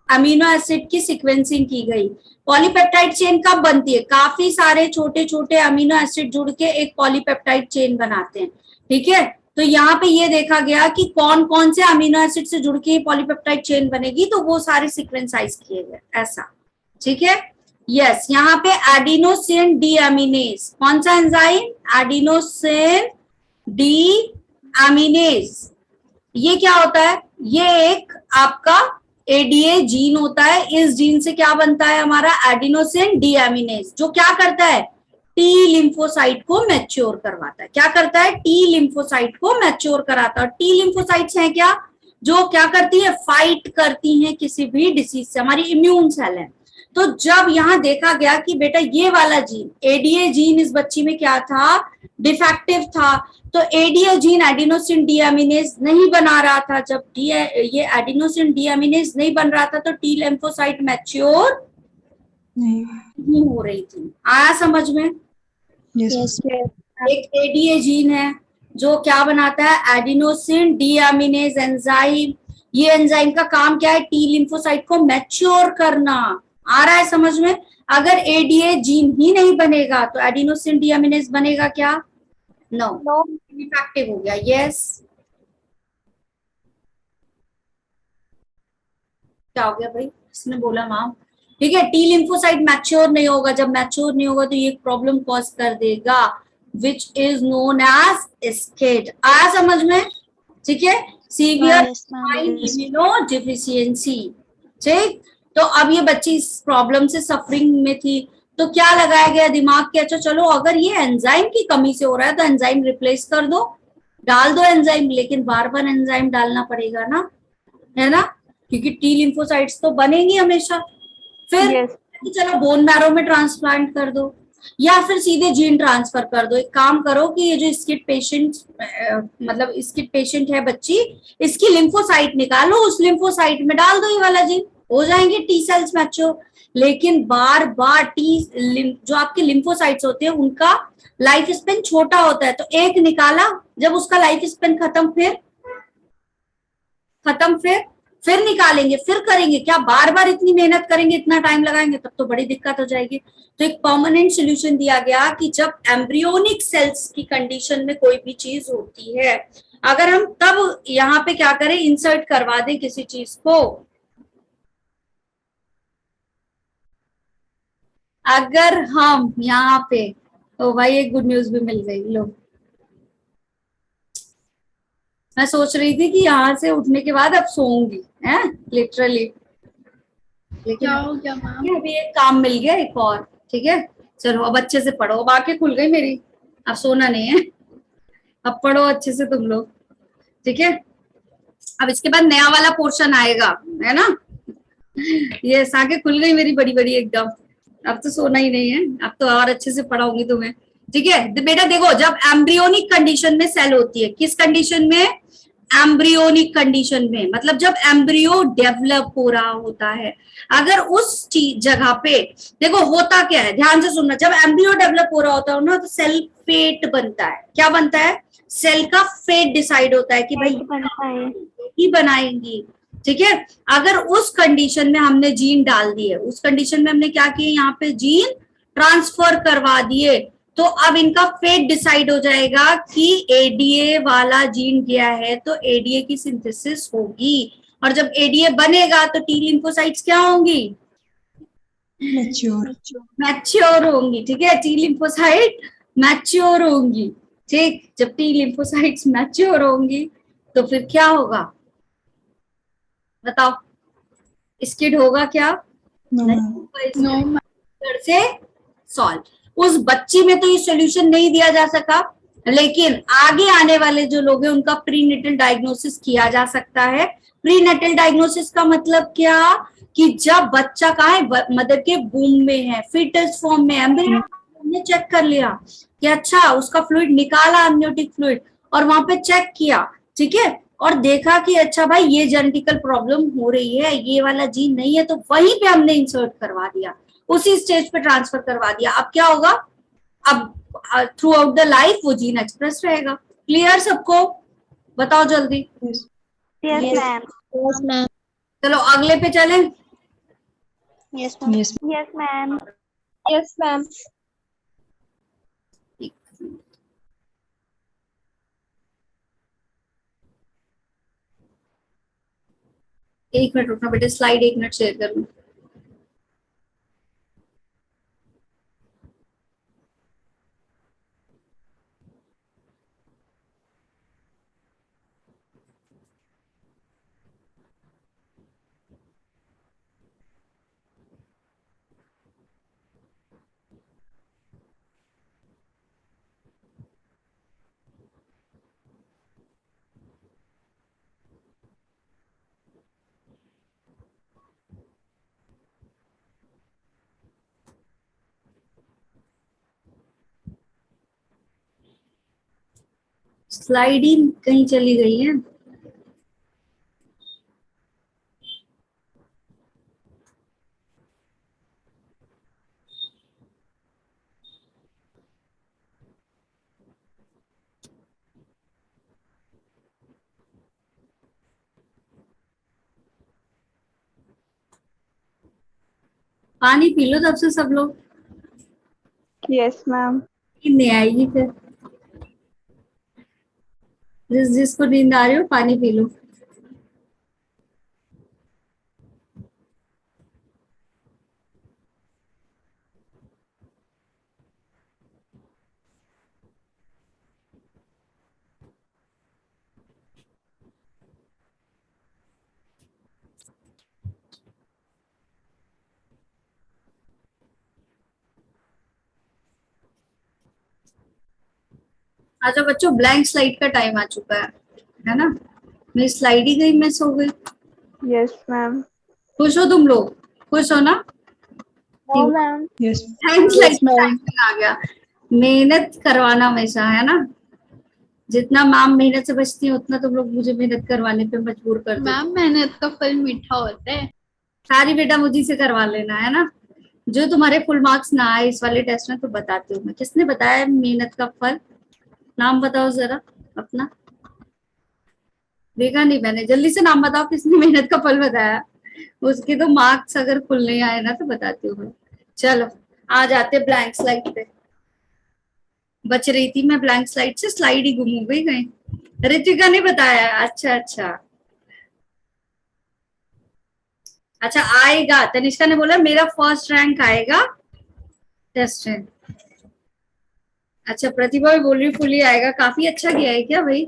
अमीनो एसिड की सीक्वेंसिंग की गई। पॉलीपेप्टाइड चेन कब बनती है, काफी सारे छोटे छोटे अमीनो एसिड जुड़ के एक पॉलीपेप्टाइड चेन बनाते हैं, ठीक है। तो यहाँ पे ये देखा गया कि कौन कौन से अमीनो एसिड से जुड़ के पॉलीपेप्टाइड चेन बनेगी, तो वो सारे सीक्वेंसाइज किए गए, ऐसा, ठीक है। यस, यहाँ पे एडिनोसिन डीएमिनेज, कौन सा एंजाइम, एडिनोसिन डीएमिनेज। ये क्या होता है, ये एक आपका एडीए जीन होता है। इस जीन से क्या बनता है हमारा, एडिनोसिन डीएमिनेज, जो क्या करता है, टी लिम्फोसाइट को मैच्योर करवाता है। क्या करता है, टी लिम्फोसाइट को मैच्योर कराता है। टी लिम्फोसाइट्स हैं क्या, जो क्या करती है, फाइट करती हैं किसी भी डिसीज से, हमारी इम्यून सेल है। तो जब यहाँ देखा गया कि बेटा ये वाला जीन, एडीए जीन इस बच्ची में क्या था, डिफेक्टिव था, तो एडीए जीन एडिनोसिन डीएमिनेज नहीं बना रहा था। जब ये एडिनोसिन डीएमिनेज नहीं बन रहा था तो टी लिम्फोसाइट मैच्योर नहीं हो रही थी। आया समझ में, यस मैम। एक एडीए जीन है जो क्या बनाता है, एडिनोसिन डीएमिनेज एंजाइम। ये एंजाइम का काम क्या है, टी लिम्फोसाइट को मैच्योर करना। आ रहा है समझ में, अगर एडीए जीन ही नहीं बनेगा तो एडिनोसिन डीएमिनेज बनेगा क्या, नो, इफेक्टिव हो गया। यस, क्या हो गया भाई, इसने बोला मैम, ठीक है। टी लिम्फोसाइट मैच्योर नहीं होगा, जब मैच्योर नहीं होगा तो ये प्रॉब्लम कॉज कर देगा, which is known as skate. आया समझ में, ठीक है, सीवियर इम्यूनो डिफिशियंसी, ठीक। तो अब ये बच्ची इस प्रॉब्लम से सफरिंग में थी, तो क्या लगाया गया दिमाग के, अच्छा चलो अगर ये एंजाइम की कमी से हो रहा है तो एंजाइम रिप्लेस कर दो, डाल दो एंजाइम, लेकिन बार बार एंजाइम डालना पड़ेगा ना, है ना, क्योंकि टी लिम्फोसाइट्स तो बनेंगी हमेशा। फिर Yes. चलो बोन मैरो में ट्रांसप्लांट कर दो, या फिर सीधे जीन ट्रांसफर कर दो। एक काम करो कि ये जो स्किड पेशेंट, मतलब स्किड पेशेंट है बच्ची, इसकी लिम्फोसाइट निकालो, उस लिम्फोसाइट में डाल दो ये वाला जीन, हो जाएंगे टी सेल्स मैच्योर। लेकिन बार बार जो आपके लिम्फोसाइट्स होते हैं उनका लाइफ स्पेन छोटा होता है, तो एक निकाला, जब उसका लाइफ स्पेन खत्म, फिर निकालेंगे, फिर करेंगे क्या, बार बार इतनी मेहनत करेंगे, इतना टाइम लगाएंगे, तब तो बड़ी दिक्कत हो जाएगी। तो एक परमानेंट सोल्यूशन दिया गया कि जब एम्ब्रियोनिक सेल्स की कंडीशन में कोई भी चीज होती है, अगर हम तब यहाँ पे क्या करें, इंसर्ट करवा दें किसी चीज को, अगर हम यहाँ पे, तो भाई एक गुड न्यूज भी मिल गई। लो, मैं सोच रही थी कि यहाँ से उठने के बाद अब सोऊंगी, है लिटरली, लेकिन क्या हो गया मैम, अभी एक काम मिल गया एक और, ठीक है। चलो अब अच्छे से पढ़ो, अब आंखें खुल गई मेरी, अब सोना नहीं है, अब पढ़ो अच्छे से तुम लोग, ठीक है। अब इसके बाद नया वाला पोर्शन आएगा, है ना, ये आंखें खुल गई मेरी बड़ी बड़ी एकदम, अब तो सोना ही नहीं है, अब तो और अच्छे से पढ़ाऊंगी तुम्हें, ठीक है। बेटा देखो, जब एम्ब्रियोनिक कंडीशन में सेल होती है, किस कंडीशन में, एम्ब्रियोनिक कंडीशन में, मतलब जब एम्ब्रियो डेवलप हो रहा होता है, अगर उस जगह पे देखो होता क्या है, ध्यान से सुनना, जब एम्ब्रियो डेवलप हो रहा होता है ना तो सेल फेट बनता है। क्या बनता है? सेल का फेट डिसाइड होता है कि भाई बनता है ही बनाएंगी। ठीक है, अगर उस कंडीशन में हमने जीन डाल दिए, उस कंडीशन में हमने क्या किया, यहाँ पे जीन ट्रांसफर करवा दिए, तो अब इनका फेट डिसाइड हो जाएगा कि एडीए वाला जीन गया है तो एडीए की सिंथेसिस होगी, और जब एडीए बनेगा तो टी लिम्फोसाइट्स क्या होंगी? मैच्योर होंगी। ठीक है, टी लिम्फोसाइट मैच्योर होंगी। ठीक, जब टी लिम्फोसाइट्स मैच्योर होंगी तो फिर क्या होगा बताओ? स्किड होगा क्या? नहीं, से सॉल्व। उस बच्ची में तो ये सोल्यूशन नहीं दिया जा सका, लेकिन आगे आने वाले जो लोग हैं उनका प्रीनेटल डायग्नोसिस किया जा सकता है। प्रीनेटल डायग्नोसिस का मतलब क्या, कि जब बच्चा कहाँ है, मदर के बूम में है, फिटस फॉर्म में, हमने चेक कर लिया कि अच्छा उसका फ्लूइड निकाला, अम्नियोटिक फ्लूइड, और वहां पे चेक किया, ठीक है, और देखा कि अच्छा भाई ये जेनेटिकल प्रॉब्लम हो रही है, ये वाला जीन नहीं है, तो वहीं पे हमने इंसर्ट करवा दिया, उसी स्टेज पे ट्रांसफर करवा दिया। अब क्या होगा, अब थ्रू आउट द लाइफ वो जीन एक्सप्रेस रहेगा। क्लियर सबको? बताओ जल्दी। यस मैम चलो अगले पे चले। यस मैम यस मैम एक मिनट रुकना बेटे, स्लाइड एक मिनट शेयर कर लूं। स्लाइड ही कहीं चली गई है। पानी पी लो तब से सब लोग, यस मैम नींद नहीं आएगी फिर। जिसको नींद आ रही हो पानी पी लो। अच्छा बच्चों, ब्लैंक स्लाइड का टाइम आ चुका है ना? मेरी स्लाइड ही गई, मिस हो गई। यस मैम खुश हो तुम लोग? खुश हो ना? नो मैम ब्लैंक स्लाइड का टाइम आ गया। मेहनत करवाना हमेशा, है ना? जितना मैम मेहनत से बचती है उतना तुम लोग मुझे मेहनत करवाने पे मजबूर कर दो। मैम मेहनत का फल मीठा होता है। सारी बेटा मुझी से करवा लेना, है ना? जो तुम्हारे फुल मार्क्स ना आए इस वाले टेस्ट में तो बताती हूँ मैं। किसने बताया मेहनत का फल? नाम बताओ जरा अपना। देखा नहीं मैंने, जल्दी से नाम बताओ किसने मेहनत का फल बताया। उसके तो मार्क्स अगर फुल नहीं आए ना तो बताती हूँ मैं। चलो आ जाते ब्लैंक स्लाइड पे। बच रही थी मैं ब्लैंक स्लाइड से, स्लाइड ही गुम हो गई कहीं। ऋतिका ने बताया, अच्छा अच्छा अच्छा। आएगा, तनिष्का ने बोला मेरा फर्स्ट रैंक आएगा टेस्ट में। अच्छा प्रतिभा भी बोल रही फुली आएगा, काफी अच्छा किया है क्या भाई?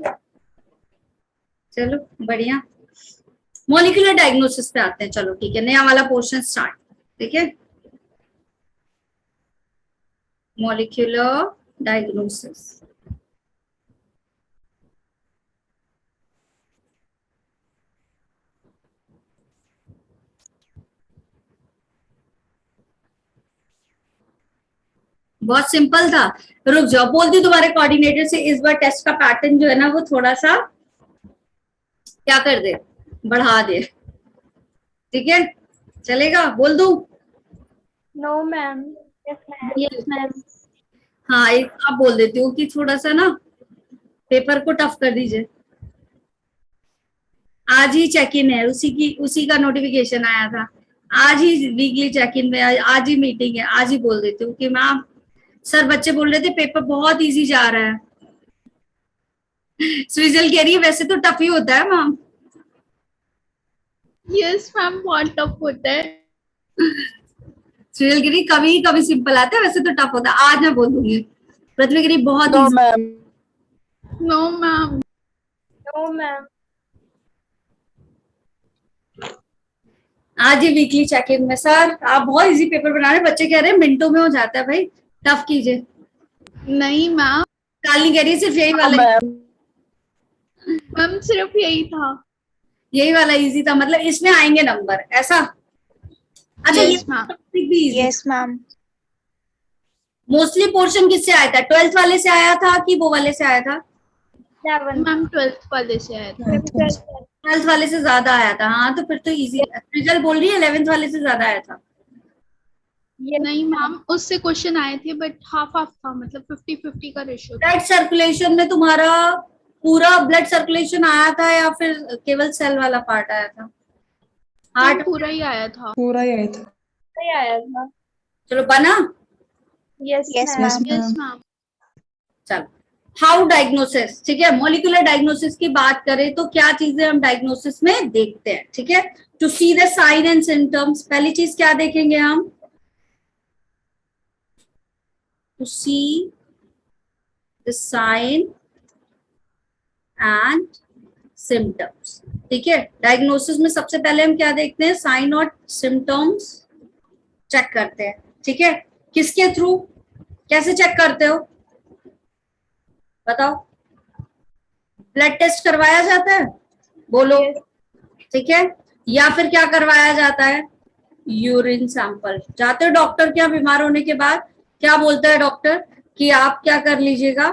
चलो बढ़िया। मॉलिक्यूलर डायग्नोसिस पे आते हैं, चलो ठीक है, नया वाला पोर्शन स्टार्ट। ठीक है, मॉलिक्यूलर डायग्नोसिस। बहुत सिंपल था। रुक जाओ, बोलती तुम्हारे कोऑर्डिनेटर से इस बार टेस्ट का पैटर्न जो है ना वो थोड़ा सा क्या कर दे, बढ़ा दे, ठीक है, चलेगा, बोल दूं? No ma'am. Yes ma'am. Yes ma'am. हाँ, एक आप बोल देती हूँ कि थोड़ा सा ना पेपर को टफ कर दीजिए। आज ही चेक इन है, उसी का नोटिफिकेशन आया था। आज ही वीकली चेक इन में, आज ही मीटिंग है, आज ही बोल देती हूँ कि मैम सर बच्चे बोल रहे थे पेपर बहुत इजी जा रहा है। सृजल कह रही है वैसे तो टफ ही होता है मैम। यस मैम, बहुत टफ होता है। सृजल कह रही कभी कभी सिंपल आता है, वैसे तो टफ होता है। आज मैं बोल दूंगी। प्रतिभा कह रही बहुत no easy. Ma'am. No ma'am. No ma'am. आज ही वीकली चेक इन में सर आप बहुत इजी पेपर बना रहे हैं, बच्चे कह रहे हैं मिनटों में हो जाता है भाई, टफ कीजिए। नहीं मैम। कालनी कह रही है सिर्फ यही नो वाला, मैम। मैम सिर्फ यही था। यही वाला इजी था, मतलब इसमें आएंगे नंबर ऐसा। अच्छा ये यस मैम। टॉपिक भी easy. Yes ma'am. Mostly portion किससे आया था, 12th वाले से आया था कि वो वाले से आया था? 7। मैम 12th वाले से आया था। 12th वाले से ज्यादा आया था, हाँ तो फिर तो इजी। रिजल्ट बोल रही है 11th वाले से ज्यादा आया था। नहीं मैम, उससे क्वेश्चन आए थे बट हाफ हाफ था, मतलब 50-50 का रेशियो था। ब्लड सर्कुलेशन में तुम्हारा पूरा ब्लड सर्कुलेशन आया था या फिर केवल सेल वाला पार्ट आया था? हार्ट पूरा ही आया था। पूरा ही आया था। आया था। चलो बना। Yes yes ma'am. Yes ma'am. Ma'am. चलो हाउ डायग्नोसिस, ठीक है, मोलिकुलर डायग्नोसिस की बात करें तो क्या चीजें हम डायग्नोसिस में देखते हैं, ठीक है। To see the sign and symptoms, पहली चीज क्या देखेंगे हम? To see the sign and symptoms, ठीक है। डायग्नोसिस में सबसे पहले हम क्या देखते हैं, साइन और सिम्टम्स चेक करते हैं, ठीक है। किसके थ्रू, कैसे चेक करते हो बताओ? ब्लड टेस्ट करवाया जाता है, बोलो, ठीक है। या फिर क्या करवाया जाता है, यूरिन सैंपल। जाते हो डॉक्टर के यहाँ बीमार होने के बाद, क्या बोलता है डॉक्टर कि आप क्या कर लीजिएगा,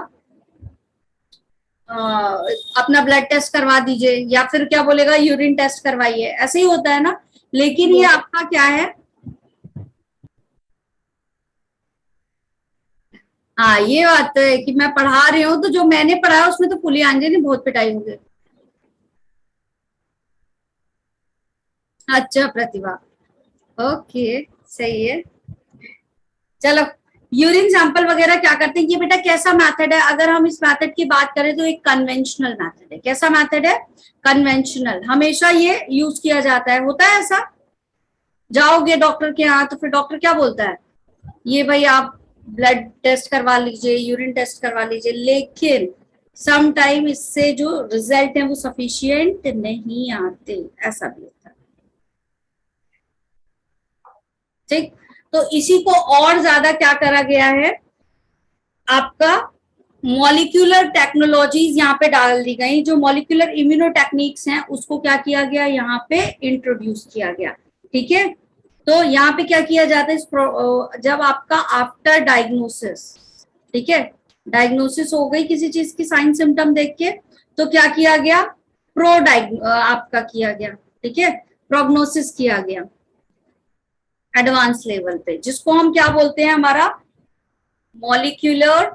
अपना ब्लड टेस्ट करवा दीजिए, या फिर क्या बोलेगा, यूरिन टेस्ट करवाइए, ऐसे ही होता है ना। लेकिन ये आपका क्या है, हाँ ये बात है कि मैं पढ़ा रही हूँ तो जो मैंने पढ़ा है उसमें तो पुलिया आंजे ने बहुत पिटाई होगी। अच्छा प्रतिभा, ओके, सही है। चलो यूरिन सैंपल वगैरह क्या करते हैं, ये बेटा कैसा मेथड है, अगर हम इस मेथड की बात करें तो एक कन्वेंशनल मेथड है। कैसा मेथड है, कन्वेंशनल, हमेशा ये यूज किया जाता है, होता है ऐसा। जाओगे डॉक्टर के यहाँ तो फिर डॉक्टर क्या बोलता है, ये भाई आप ब्लड टेस्ट करवा लीजिए, यूरिन टेस्ट करवा लीजिए, लेकिन सम टाइम इससे जो रिजल्ट है वो सफिशिएंट नहीं आते, ऐसा भी होता है, ठीक। तो इसी को और ज्यादा क्या करा गया है, आपका मॉलिक्यूलर टेक्नोलॉजीज यहाँ पे डाल दी गई, जो मॉलिक्यूलर इम्यूनो टेक्निक्स हैं उसको क्या किया गया, यहाँ पे इंट्रोड्यूस किया गया, ठीक है। तो यहाँ पे क्या किया जाता है, जब आपका आफ्टर डायग्नोसिस, ठीक है, डायग्नोसिस हो गई किसी चीज की साइन सिम्टम देख के, तो क्या किया गया, आपका किया गया, ठीक है, प्रोग्नोसिस किया गया एडवांस लेवल पे, जिसको हम क्या बोलते हैं, हमारा मॉलिक्यूलर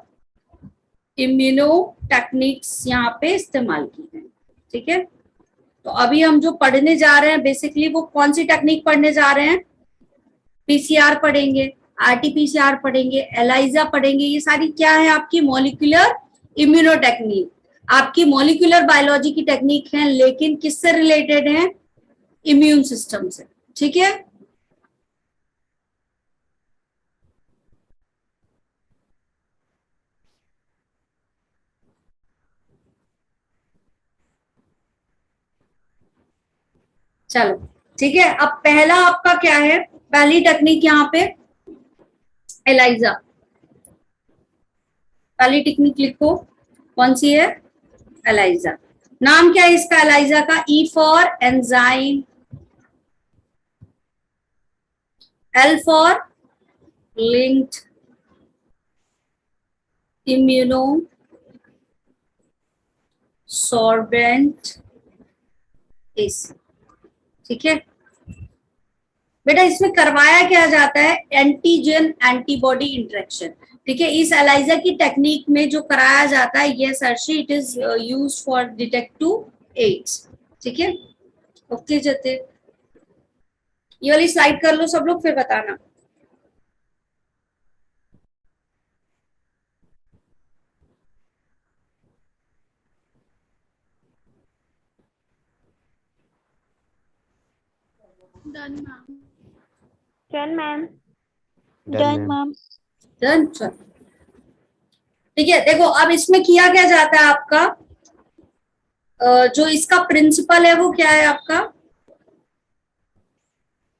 इम्यूनो टेक्निक्स यहाँ पे इस्तेमाल की गई, ठीक है। तो अभी हम जो पढ़ने जा रहे हैं बेसिकली वो कौन सी टेक्निक पढ़ने जा रहे हैं, पीसीआर पढ़ेंगे, आरटीपीसीआर पढ़ेंगे, एलाइजा पढ़ेंगे, ये सारी क्या है आपकी मॉलिक्यूलर इम्यूनो टेक्निक, आपकी मॉलिक्यूलर बायोलॉजी की टेक्निक है, लेकिन किससे रिलेटेड है, इम्यून सिस्टम से, ठीक है। चलो ठीक है, अब पहला आपका क्या है, पहली टेक्निक यहाँ पे एलाइजा, पहली टेक्निक लिखो, कौन सी है, एलाइजा। नाम क्या है इसका एलाइजा का, E for enzyme, L for linked immuno sorbent इस, ठीक है बेटा। इसमें करवाया क्या जाता है, एंटीजन एंटीबॉडी इंटरेक्शन, ठीक है। इस एलाइजा की टेक्निक में जो कराया जाता है, yes Arshi, it is used for detect to AIDS, ठीक है। ओके जते, ये वाली स्लाइड कर लो सब लोग, फिर बताना। Done ma'am. Done, ma'am. Done, ma'am. Done, चल ठीक है। देखो अब इसमें किया क्या जाता है आपका, जो इसका प्रिंसिपल है वो क्या है आपका,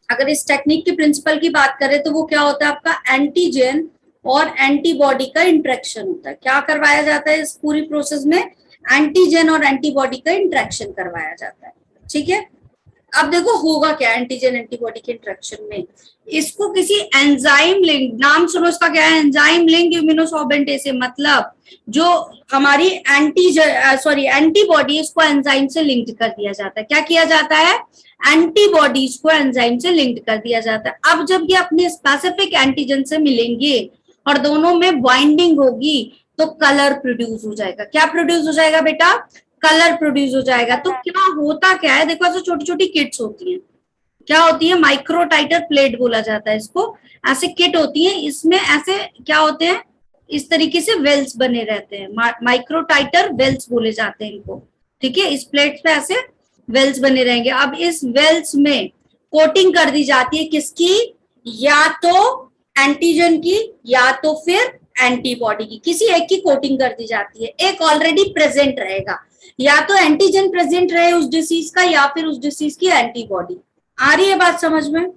अगर इस टेक्निक की प्रिंसिपल की बात करें तो वो क्या होता है आपका, एंटीजन और एंटीबॉडी का इंटरेक्शन होता है। क्या करवाया जाता है इस पूरी प्रोसेस में, एंटीजन और एंटीबॉडी का इंटरेक्शन करवाया जाता है, ठीक है। अब देखो होगा क्या एंटीजन एंटीबॉडी के इंटरेक्शन में, इसको किसी एंजाइम लिंक, नाम सुनो इसका क्या है, एंजाइम लिंक इम्यूनोसॉर्बेंटेस, मतलब जो हमारी एंटीबॉडी इसको एंजाइम से लिंक्ड कर दिया जाता है। क्या किया जाता है, एंटीबॉडीज को एंजाइम से लिंक्ड कर दिया जाता है। अब जब ये अपने स्पेसिफिक एंटीजन से मिलेंगे और दोनों में बाइंडिंग होगी तो कलर प्रोड्यूस हो जाएगा। क्या प्रोड्यूस हो जाएगा बेटा, कलर प्रोड्यूस हो जाएगा। तो क्या होता क्या है, देखो ऐसे छोटी छोटी किट्स होती हैं, क्या होती है, माइक्रोटाइटर प्लेट बोला जाता है इसको, ऐसे किट होती है, इसमें ऐसे क्या होते हैं, इस तरीके से वेल्स बने रहते हैं, माइक्रोटाइटर वेल्स बोले जाते हैं इनको, ठीक है। इस प्लेट पे ऐसे वेल्स बने रहेंगे। अब इस वेल्स में कोटिंग कर दी जाती है किसकी, या तो एंटीजन की या तो फिर एंटीबॉडी की, किसी एक की कोटिंग कर दी जाती है। एक ऑलरेडी प्रेजेंट रहेगा, या तो एंटीजन प्रेजेंट रहे उस डिसीज का या फिर उस डिसीज की एंटीबॉडी। आ रही है बात समझ में,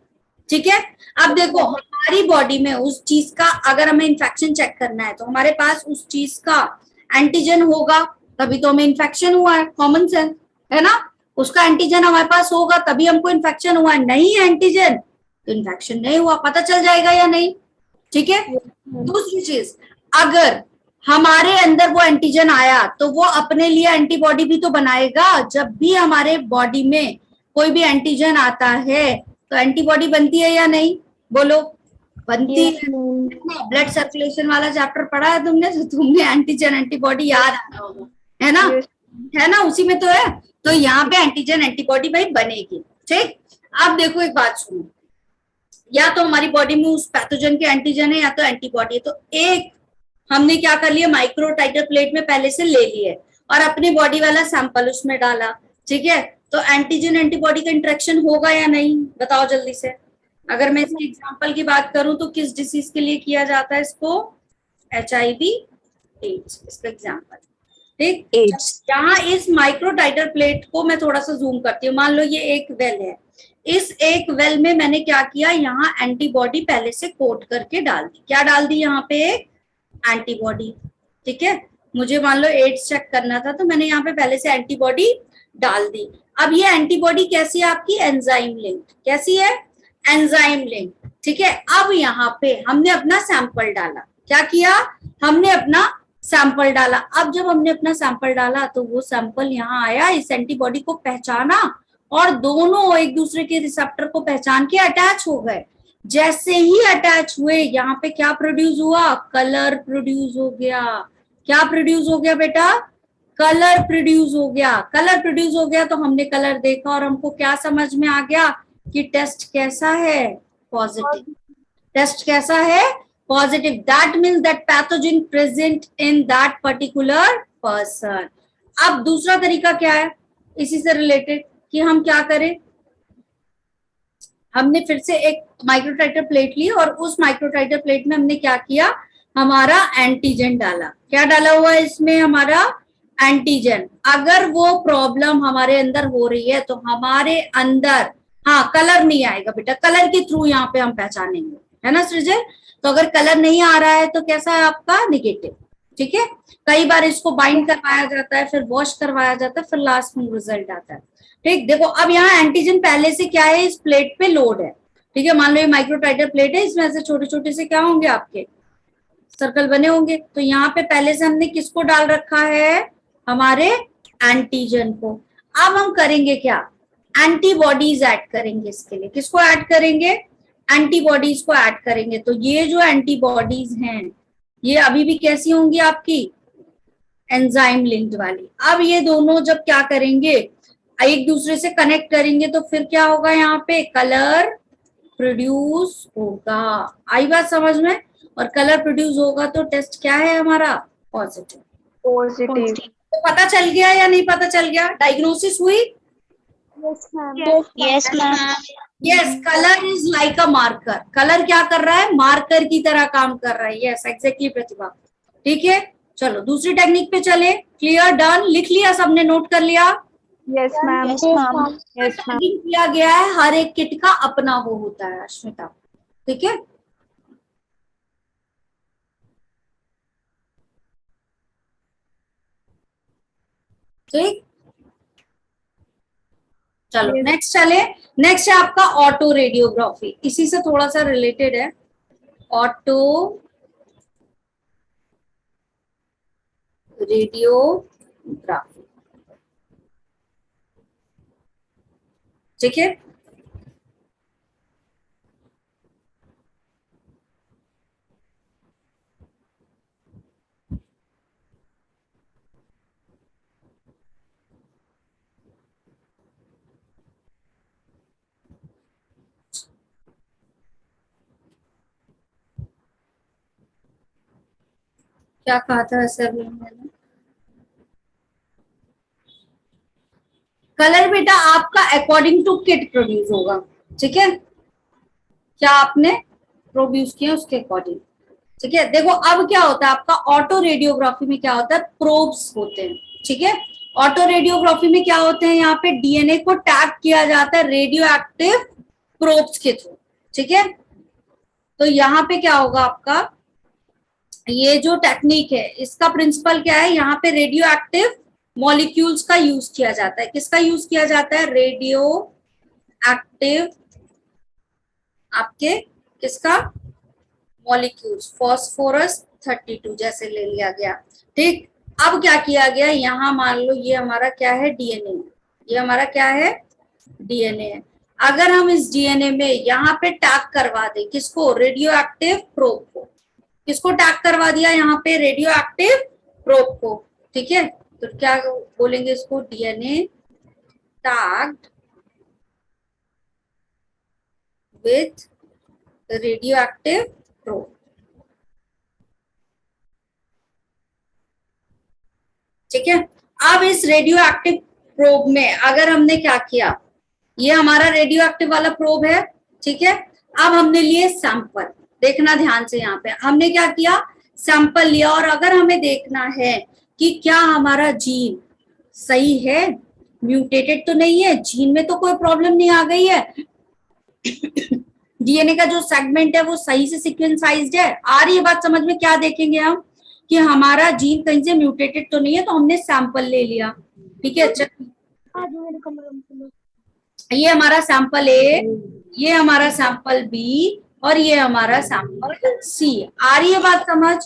ठीक है। अब देखो हमारी बॉडी में उस चीज का, अगर हमें इन्फेक्शन चेक करना है तो हमारे पास उस चीज का एंटीजन होगा, तभी तो हमें इन्फेक्शन हुआ है, कॉमन सेंस है ना। उसका एंटीजन हमारे पास होगा तभी हमको इन्फेक्शन हुआ है, नहीं है एंटीजन तो इन्फेक्शन नहीं हुआ, पता चल जाएगा या नहीं, ठीक है। दूसरी चीज, अगर हमारे अंदर वो एंटीजन आया तो वो अपने लिए एंटीबॉडी भी तो बनाएगा। जब भी हमारे बॉडी में कोई भी एंटीजन आता है तो एंटीबॉडी बनती है या नहीं, बोलो बनती है। ब्लड सर्कुलेशन वाला चैप्टर पढ़ा है तुमने, तो तुमने एंटीजन एंटीबॉडी याद आना होगा, है ना, है ना, उसी में तो है। तो यहाँ पे एंटीजन एंटीबॉडी भाई बनेगी, ठीक। अब देखो एक बात सुनो, या तो हमारी बॉडी में उस पैथोजन के एंटीजन है या तो एंटीबॉडी है। तो एक हमने क्या कर लिया, माइक्रोटाइटर प्लेट में पहले से ले लिए और अपनी बॉडी वाला सैंपल उसमें डाला, ठीक है। तो एंटीजन एंटीबॉडी का इंटरेक्शन होगा या नहीं, बताओ जल्दी से। अगर मैं इसके एग्जांपल की बात करूं तो किस डिसीज के लिए किया जाता है इसको, HIV एड्स, इसका एग्जांपल, ठीक। AIDS. यहाँ इस माइक्रोटाइटर प्लेट को मैं थोड़ा सा जूम करती हूँ, मान लो ये एक वेल है, इस एक वेल में मैंने क्या किया, यहाँ एंटीबॉडी पहले से कोट करके डाल दी। क्या डाल दी, यहाँ पे एक एंटीबॉडी, ठीक है। मुझे मान लो एड्स चेक करना था तो मैंने यहाँ पे पहले से एंटीबॉडी डाल दी। अब ये एंटीबॉडी कैसी है आपकी, एंजाइम लिंक्ड, कैसी है, एंजाइम लिंक्ड, ठीक है। अब यहाँ पे हमने अपना सैंपल डाला, क्या किया, हमने अपना सैंपल डाला। अब जब हमने अपना सैंपल डाला तो वो सैंपल यहाँ आया, इस एंटीबॉडी को पहचाना और दोनों एक दूसरे के रिसेप्टर को पहचान के अटैच हो गए। जैसे ही अटैच हुए यहाँ पे क्या प्रोड्यूस हुआ, कलर प्रोड्यूस हो गया। क्या प्रोड्यूस हो गया बेटा, कलर प्रोड्यूस हो गया। कलर प्रोड्यूस हो गया तो हमने कलर देखा और हमको क्या समझ में आ गया कि टेस्ट कैसा है, पॉजिटिव। टेस्ट कैसा है, positive. That means that pathogen present in that particular person. अब दूसरा तरीका क्या है इसी से रिलेटेड, कि हम क्या करें, हमने फिर से एक माइक्रोटाइटर प्लेट ली और उस माइक्रोटाइटर प्लेट में हमने क्या किया, हमारा एंटीजन डाला। क्या डाला हुआ है इसमें, हमारा एंटीजन। अगर वो प्रॉब्लम हमारे अंदर हो रही है तो हमारे अंदर, हाँ कलर नहीं आएगा बेटा, कलर के थ्रू यहाँ पे हम पहचानेंगे, है ना सृजन। तो अगर कलर नहीं आ रहा है तो कैसा है आपका, निगेटिव, ठीक है। कई बार इसको बाइंड करवाया जाता है, फिर वॉश करवाया जाता है, फिर लास्ट में रिजल्ट आता है, ठीक। देखो अब यहाँ एंटीजन पहले से क्या है, इस प्लेट पे लोड है, ठीक है। मान लो ये माइक्रोटाइटर प्लेट है, इसमें ऐसे छोटे छोटे से क्या होंगे, आपके सर्कल बने होंगे। तो यहाँ पे पहले से हमने किसको डाल रखा है, हमारे एंटीजन को। अब हम करेंगे क्या, एंटीबॉडीज ऐड करेंगे इसके लिए। किसको ऐड करेंगे? एंटीबॉडीज को ऐड करेंगे। तो ये जो एंटीबॉडीज हैं ये अभी भी कैसी होंगी आपकी? एंजाइम लिंक्ड वाली। अब ये दोनों जब क्या करेंगे, एक दूसरे से कनेक्ट करेंगे तो फिर क्या होगा? यहाँ पे कलर प्रोड्यूस होगा। आई बात समझ में? और कलर प्रोड्यूस होगा तो टेस्ट क्या है हमारा? पॉजिटिव। पॉजिटिव। तो पता चल गया या नहीं पता चल गया? डायग्नोसिस हुई? Yes ma'am. Yes, ma'am. Yes, colour is like a marker. Colour क्या कर रहा है? मार्कर की तरह काम कर रहा है। यस एग्जैक्टली प्रतिभा। ठीक है, चलो दूसरी टेक्निक पे चले। क्लियर, डन, लिख लिया सबने, नोट कर लिया? Yes ma'am. Yes, ma'am. Yes ma'am. Tagging किया गया है, हर एक किट का अपना वो होता है अश्मिता। ठीक है, ठीक, चलो Yes. नेक्स्ट चले। नेक्स्ट है आपका ऑटो रेडियोग्राफी, इसी से थोड़ा सा रिलेटेड है। ऑटो रेडियोग्राफी, ठीक है। क्या कहा था सर मैंने? कलर बेटा आपका अकॉर्डिंग टू किट प्रोड्यूस होगा, ठीक है। क्या आपने प्रोड्यूस किया उसके अकॉर्डिंग, ठीक है। देखो अब क्या होता है आपका ऑटो रेडियोग्राफी में, क्या होता है? प्रोब्स होते हैं, ठीक है। ऑटो रेडियोग्राफी में क्या होते हैं? यहाँ पे डीएनए को टैग किया जाता है रेडियो एक्टिव प्रोब्स के थ्रू, ठीक है। तो यहाँ पे क्या होगा आपका, ये जो टेक्निक है इसका प्रिंसिपल क्या है? यहाँ पे रेडियो एक्टिव मॉलिक्यूल्स का यूज किया जाता है। किसका यूज किया जाता है? रेडियो एक्टिव आपके किसका? मॉलिक्यूल्स, फास्फोरस 32 जैसे ले लिया गया, ठीक। अब क्या किया गया? यहाँ मान लो ये हमारा क्या है? डीएनए। ये हमारा क्या है? डीएनए है। अगर हम इस डीएनए में यहाँ पे टैग करवा दें किसको? रेडियो एक्टिव प्रोब को। किसको टैग करवा दिया यहाँ पे? रेडियो एक्टिव प्रोब को, ठीक है। तो क्या बोलेंगे इसको? DNA tagged with radio active probe, ठीक है। अब इस रेडियो एक्टिव प्रोब में अगर हमने क्या किया, ये हमारा रेडियो एक्टिव वाला प्रोब है, ठीक है। अब हमने लिए सैंपल, देखना ध्यान से। यहाँ पे हमने क्या किया? सैंपल लिया, और अगर हमें देखना है कि क्या हमारा जीन सही है, म्यूटेटेड तो नहीं है, जीन में तो कोई प्रॉब्लम नहीं आ गई है, डीएनए का जो सेगमेंट है वो सही से सीक्वेंसाइज्ड है, आ रही है बात समझ में? क्या देखेंगे हम कि हमारा जीन कहीं से म्यूटेटेड तो नहीं है, तो हमने सैंपल ले लिया, ठीक है। ये हमारा सैंपल ए, ये हमारा सैंपल बी, और ये हमारा सैंपल सी। आ रही है बात समझ?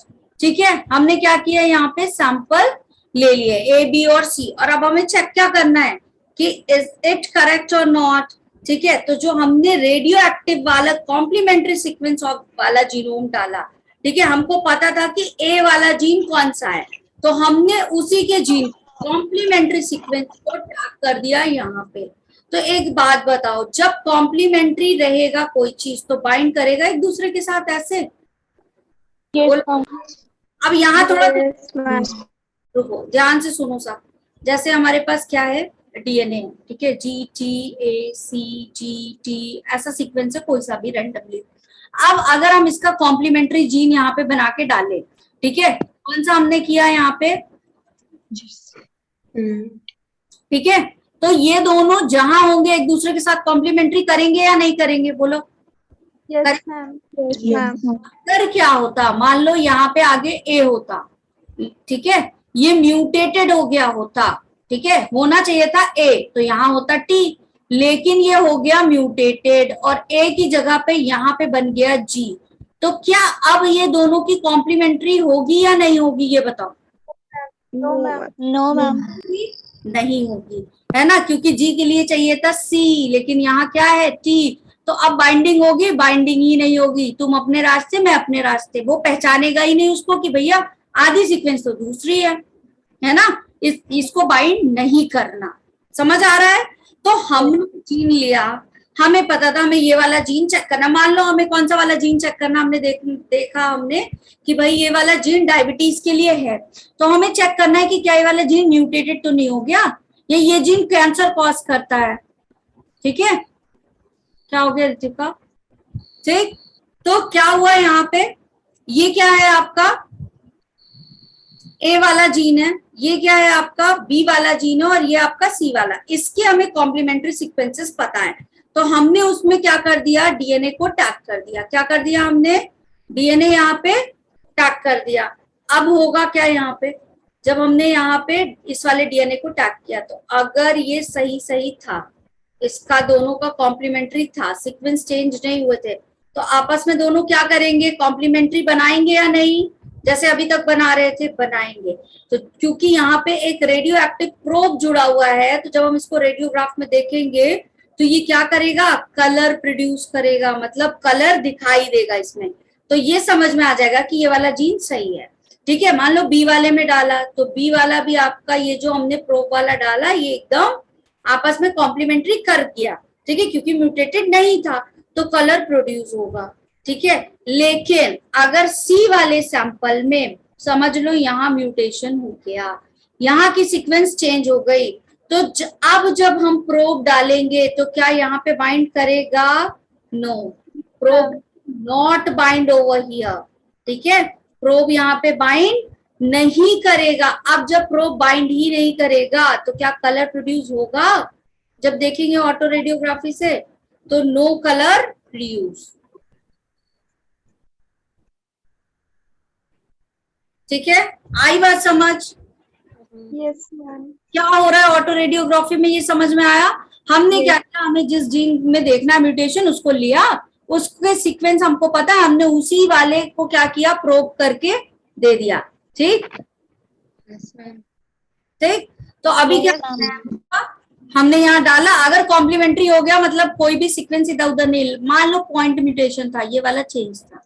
ठीक है, हमने क्या किया? यहाँ पे सैंपल ले लिए ए, बी और सी, और अब हमें चेक क्या करना है कि इज इट करेक्ट और नॉट, ठीक है। तो जो हमने रेडियो एक्टिव वाला कॉम्प्लीमेंट्री सीक्वेंस ऑफ वाला जीनोम डाला, ठीक है, हमको पता था कि ए वाला जीन कौन सा है, तो हमने उसी के जीन कॉम्प्लीमेंट्री सीक्वेंस को टैग कर दिया यहाँ पे। तो एक बात बताओ, जब कॉम्प्लीमेंट्री रहेगा कोई चीज तो बाइंड करेगा एक दूसरे के साथ ऐसे। अब यहाँ थोड़ा रुको, ध्यान से सुनो सब। जैसे हमारे पास क्या है? डीएनए, ठीक है, G T A C G T, ऐसा सीक्वेंस है कोई सा भी रैंडमली। अब अगर हम इसका कॉम्प्लीमेंट्री जीन यहाँ पे बना के डालें, ठीक है, कौन सा हमने किया यहाँ पे? ठीक है, तो ये दोनों जहां होंगे एक दूसरे के साथ कॉम्प्लीमेंट्री करेंगे या नहीं करेंगे? बोलो। Yes ma'am. Yes ma'am. अगर क्या होता, मान लो यहाँ पे आगे ए होता, ठीक है, ये म्यूटेटेड हो गया होता, ठीक है, होना चाहिए था ए, तो यहाँ होता टी, लेकिन ये हो गया म्यूटेटेड और ए की जगह पे यहाँ पे बन गया जी। तो क्या अब ये दोनों की कॉम्प्लीमेंट्री होगी या नहीं होगी? ये बताओ। No ma'am. No, ma'am. नहीं होगी। है ना, क्योंकि जी के लिए चाहिए था सी, लेकिन यहाँ क्या है टी। तो अब बाइंडिंग होगी, बाइंडिंग ही नहीं होगी, तुम अपने रास्ते मैं अपने रास्ते, वो पहचानेगा ही नहीं उसको कि भैया आधी सीक्वेंस तो दूसरी है ना, इसको बाइंड नहीं करना। समझ आ रहा है? तो हमने जीन लिया, हमें पता था हमें ये वाला जीन चेक करना। मान लो हमें कौन सा वाला जीन चेक करना, हमने देखा हमने कि भाई ये वाला जीन डायबिटीज के लिए है, तो हमें चेक करना है कि क्या ये वाला जीन म्यूटेटेड तो नहीं हो गया, ये जीन कैंसर कॉज करता है। ठीक है, क्या हो गया रितिका? ठीक, तो क्या हुआ यहाँ पे, ये क्या है आपका ए वाला जीन है, ये क्या है आपका बी वाला जीन है, और ये आपका सी वाला। इसके हमें कॉम्प्लीमेंट्री सीक्वेंसेस पता है, तो हमने उसमें क्या कर दिया, डीएनए को टैग कर दिया। क्या कर दिया हमने, डीएनए यहाँ पे टैग कर दिया। अब होगा क्या यहाँ पे, जब हमने यहाँ पे इस वाले डीएनए को टैग किया, तो अगर ये सही सही था, इसका दोनों का कॉम्प्लीमेंट्री था, सीक्वेंस चेंज नहीं हुए थे, तो आपस में दोनों क्या करेंगे, कॉम्प्लीमेंट्री बनाएंगे या नहीं, जैसे अभी तक बना रहे थे बनाएंगे। तो क्योंकि यहाँ पे एक रेडियो एक्टिव प्रोब जुड़ा हुआ है, तो जब हम इसको रेडियोग्राफ में देखेंगे तो ये क्या करेगा, कलर प्रोड्यूस करेगा, मतलब कलर दिखाई देगा इसमें। तो ये समझ में आ जाएगा कि ये वाला जीन सही है। ठीक है, मान लो बी वाले में डाला, तो बी वाला भी आपका ये जो हमने प्रोब वाला डाला, ये एकदम आपस में कॉम्प्लीमेंट्री कर दिया। ठीक है, क्योंकि म्यूटेटेड नहीं था तो कलर प्रोड्यूस होगा। ठीक है, लेकिन अगर सी वाले सैंपल में समझ लो यहाँ म्यूटेशन हो गया, यहाँ की सीक्वेंस चेंज हो गई, तो अब जब हम प्रोब डालेंगे तो क्या यहाँ पे बाइंड करेगा, no, probe not bind over here. ठीक है, प्रोब यहाँ पे बाइंड नहीं करेगा। अब जब प्रोब बाइंड ही नहीं करेगा तो क्या कलर प्रोड्यूस होगा, जब देखेंगे ऑटो रेडियोग्राफी से, तो नो कलर प्रोड्यूस। ठीक है, आई बात समझ? Yes ma'am. क्या हो रहा है ऑटो रेडियोग्राफी में, ये समझ में आया? हमने क्या किया, हमें जिस जीन में देखना है म्यूटेशन, उसको लिया, उसके सीक्वेंस हमको पता है, हमने उसी वाले को क्या किया, प्रोब करके दे दिया। ठीक, ठीक, तो अभी क्या हमने यहाँ डाला, अगर कॉम्प्लीमेंट्री हो गया, मतलब कोई भी सीक्वेंस इधर उधर नहीं, मान लो पॉइंट म्यूटेशन था, ये वाला चेंज था,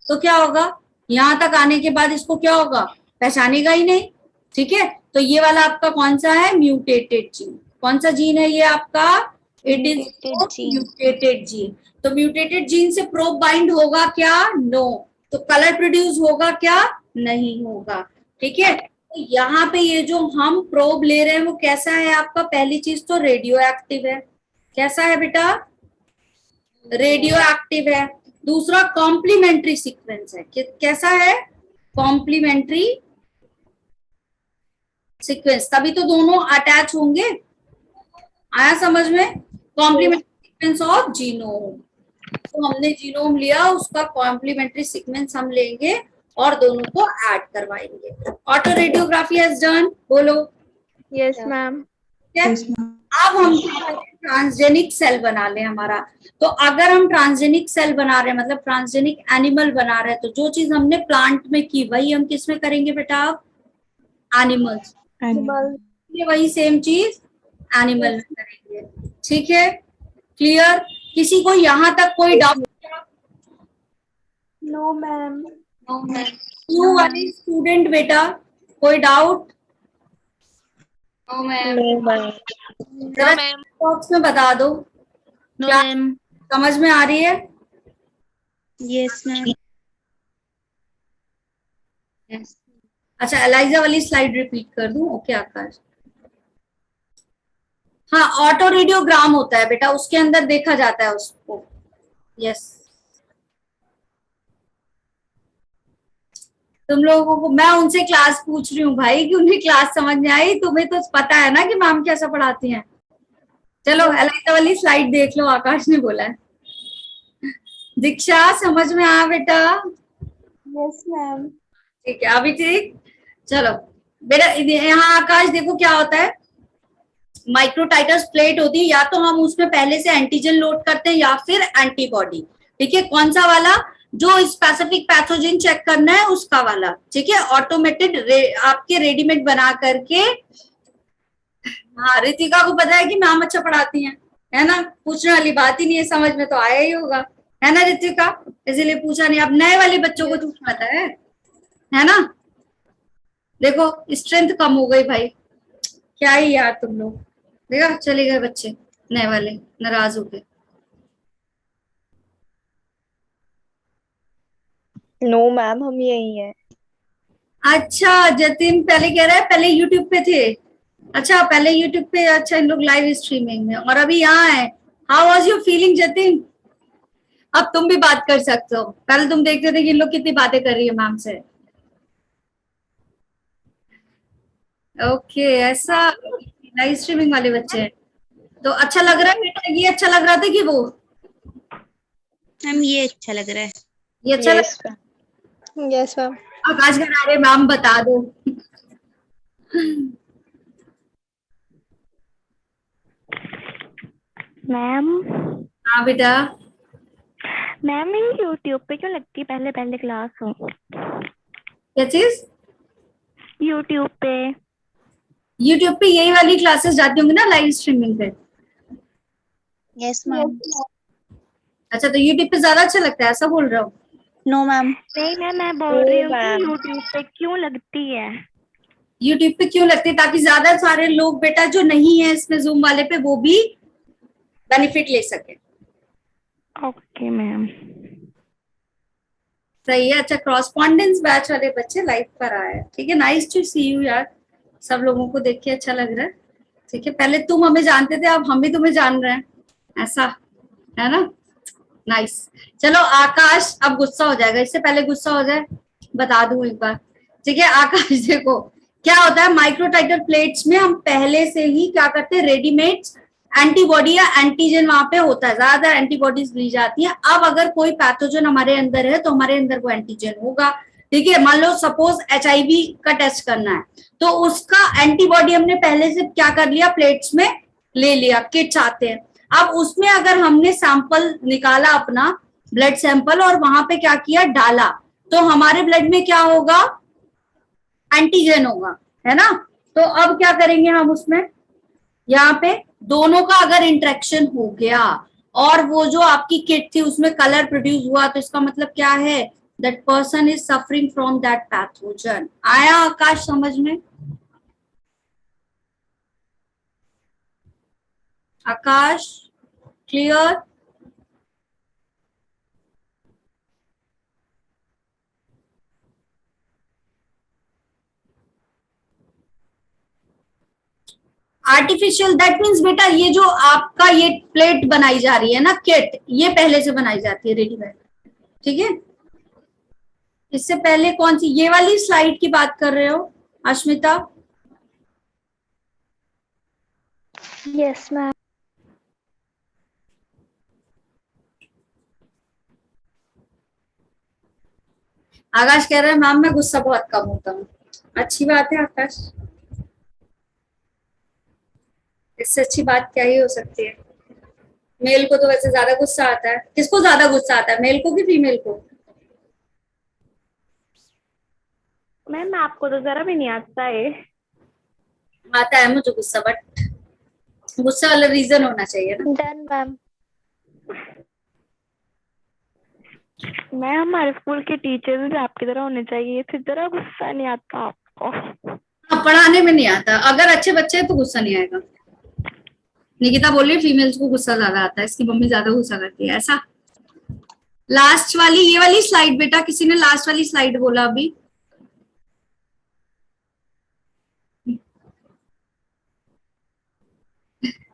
तो क्या होगा, यहाँ तक आने के बाद इसको क्या होगा, पहचानेगा ही नहीं। ठीक है, तो ये वाला आपका कौन सा है, म्यूटेटेड जीन। कौन सा जीन है ये आपका, इट इज म्यूटेटेड जीन। तो म्यूटेटेड जीन से प्रोब बाइंड होगा क्या, नो, तो कलर प्रोड्यूस होगा क्या, नहीं होगा। ठीक है, तो यहाँ पे ये जो हम प्रोब ले रहे हैं वो कैसा है आपका, पहली चीज तो रेडियो एक्टिव है। कैसा है बेटा, रेडियो एक्टिव है। दूसरा कॉम्प्लीमेंट्री सीक्वेंस है, कैसा है, कॉम्प्लीमेंट्री सीक्वेंस, तभी तो दोनों अटैच होंगे। आया समझ में, कॉम्प्लीमेंट्री सीक्वेंस ऑफ जीनोम। तो हमने जीनोम लिया, उसका कॉम्प्लीमेंट्री सीक्वेंस हम लेंगे और दोनों को ऐड करवाएंगे। ऑटो रेडियोग्राफी हैज डन, बोलो यस मैम। अब हम ट्रांसजेनिक सेल बना ले हमारा। तो अगर हम ट्रांसजेनिक सेल बना रहे हैं, मतलब ट्रांसजेनिक एनिमल बना रहे हैं, तो जो चीज हमने प्लांट में की वही हम किस में करेंगे बेटा, आप एनिमल्स, वही सेम चीज एनिमल में करेंगे। ठीक है, क्लियर? किसी को यहाँ तक कोई डाउट? No ma'am. यू वाले स्टूडेंट बेटा, कोई डाउट? No ma'am. बॉक्स में बता दो, क्या समझ में आ रही है? Yes ma'am. अच्छा, एलाइजा वाली स्लाइड रिपीट कर दूं? ओके आकाश, हाँ, ऑटो रेडियोग्राम होता है बेटा, उसके अंदर देखा जाता है उसको। यस, तुम लोगों को मैं उनसे क्लास पूछ रही हूँ भाई कि उन्हें क्लास समझ में आई, तुम्हें तो पता है ना कि मैम कैसा पढ़ाती हैं। चलो एलाइजा वाली स्लाइड देख लो, आकाश ने बोला है। दीक्षा समझ में आ बेटा? Yes ma'am. ठीक है, अभी ठीक। चलो बेटा, यहाँ आकाश देखो क्या होता है, माइक्रोटाइटस प्लेट होती है, या तो हम उसमें पहले से एंटीजन लोड करते हैं या फिर एंटीबॉडी। ठीक है, कौन सा वाला, जो स्पेसिफिक पैथोजन चेक करना है उसका वाला। ठीक है, ऑटोमेटेड आपके रेडीमेड बना करके हाँ, रितिका को पता है कि मैम अच्छा पढ़ाती हैं, है ना, पूछने वाली बात ही नहीं है, समझ में तो आया ही होगा, है ना रितिका, इसीलिए पूछा नहीं। अब नए वाले बच्चों को तो पता है ना। देखो स्ट्रेंथ कम हो गई भाई, क्या ही यार तुम लोग, देखा चले गए बच्चे नए वाले नाराज हो गए। नो मैम, हम यही हैं। अच्छा जतिन पहले कह रहा है पहले यूट्यूब पे थे, अच्छा पहले यूट्यूब पे, अच्छा इन लोग लाइव स्ट्रीमिंग में और अभी यहाँ है। How was your feeling Jatin? अब तुम भी बात कर सकते हो, पहले तुम देखते थे कि इन लोग कितनी बातें कर रही है मैम से। ओके ऐसा, लाइव स्ट्रीमिंग वाले बच्चे हैं, तो अच्छा लग रहा है बेटा, ये अच्छा लग रहा था कि वो, मैम ये अच्छा लग रहा है। ये अच्छा यस मैम, यस मैम। आकाश घर आ रहे मैम बता दो। मैम हाँ बेटा, मैम मेरी यूट्यूब पे क्यों लगती है पहले पहले क्लास हो? क्या चीज? यूट्यूब पे। यूट्यूब पे यही वाली क्लासेस जाती होंगी ना लाइव स्ट्रीमिंग पे। Yes ma'am. अच्छा तो यूट्यूब पे ज्यादा अच्छा लगता है, ऐसा बोल रहा हूँ? No ma'am. नहीं मैम, मैं बोल रही हूँ कि मैम। यूट्यूब पे क्यों लगती है? यूट्यूब पे क्यों लगती है? ताकि ज्यादा सारे लोग बेटा जो नहीं है इसमें जूम वाले पे वो भी बेनिफिट ले सके। Okay ma'am. सही है। अच्छा क्रॉसपॉन्डेंस बैच वाले बच्चे लाइव पर आए, ठीक है, नाइस टू सी यू यार, सब लोगों को देख के अच्छा लग रहा है। ठीक है, पहले तुम हमें जानते थे, अब हम भी तुम्हें जान रहे हैं, ऐसा है ना, नाइस। चलो आकाश अब गुस्सा हो जाएगा, इससे पहले गुस्सा हो जाए बता दूं एक बार, ठीक है आकाश देखो क्या होता है, माइक्रोटाइटर प्लेट्स में हम पहले से ही क्या करते हैं, रेडीमेड एंटीबॉडी या एंटीजन वहां पे होता है, ज्यादातर एंटीबॉडीज ली जाती हैं। अब अगर कोई पैथोजन हमारे अंदर है तो हमारे अंदर वो एंटीजन होगा, ठीक है। मान लो सपोज HIV का टेस्ट करना है, तो उसका एंटीबॉडी हमने पहले से क्या कर लिया, प्लेट्स में ले लिया, किट्स आते हैं। अब उसमें अगर हमने सैंपल निकाला अपना ब्लड सैंपल और वहां पे क्या किया, डाला, तो हमारे ब्लड में क्या होगा, एंटीजन होगा, है ना। तो अब क्या करेंगे हम उसमें, यहाँ पे दोनों का अगर इंटरेक्शन हो गया और वो जो आपकी किट थी उसमें कलर प्रोड्यूस हुआ, तो इसका मतलब क्या है, that person is suffering from that pathogen. आया आकाश समझ में? आकाश क्लियर? आर्टिफिशियल दैट मीन्स बेटा ये जो आपका ये प्लेट बनाई जा रही है ना, किट, ये पहले से बनाई जाती है रेडीमेड, ठीक है। इससे पहले कौन सी, ये वाली स्लाइड की बात कर रहे हो अश्मिता? Yes ma'am. आकाश कह रहा है मैम मैं गुस्सा बहुत कम होता हूँ, अच्छी बात है आकाश, इससे अच्छी बात क्या ही हो सकती है। मेल को तो वैसे ज्यादा गुस्सा आता है, किसको ज्यादा गुस्सा आता है, मेल को कि फीमेल को? मैम आपको तो जरा भी नहीं आता है। आता है मुझे गुस्सा, बट गुस्सा वाला रीजन होना चाहिए ना। Done ma'am. मैं हमारे स्कूल के टीचर्स भी आपकी तरह होने चाहिए थे, जरा गुस्सा नहीं आता आपको। हाँ, पढ़ाने में नहीं आता, अगर अच्छे बच्चे हैं तो गुस्सा नहीं आएगा। निकिता बोल रही है फीमेल्स को गुस्सा ज्यादा आता है, इसकी मम्मी ज्यादा गुस्सा करती है, ऐसा। लास्ट वाली, ये वाली स्लाइड बेटा, किसी ने लास्ट वाली स्लाइड बोला अभी?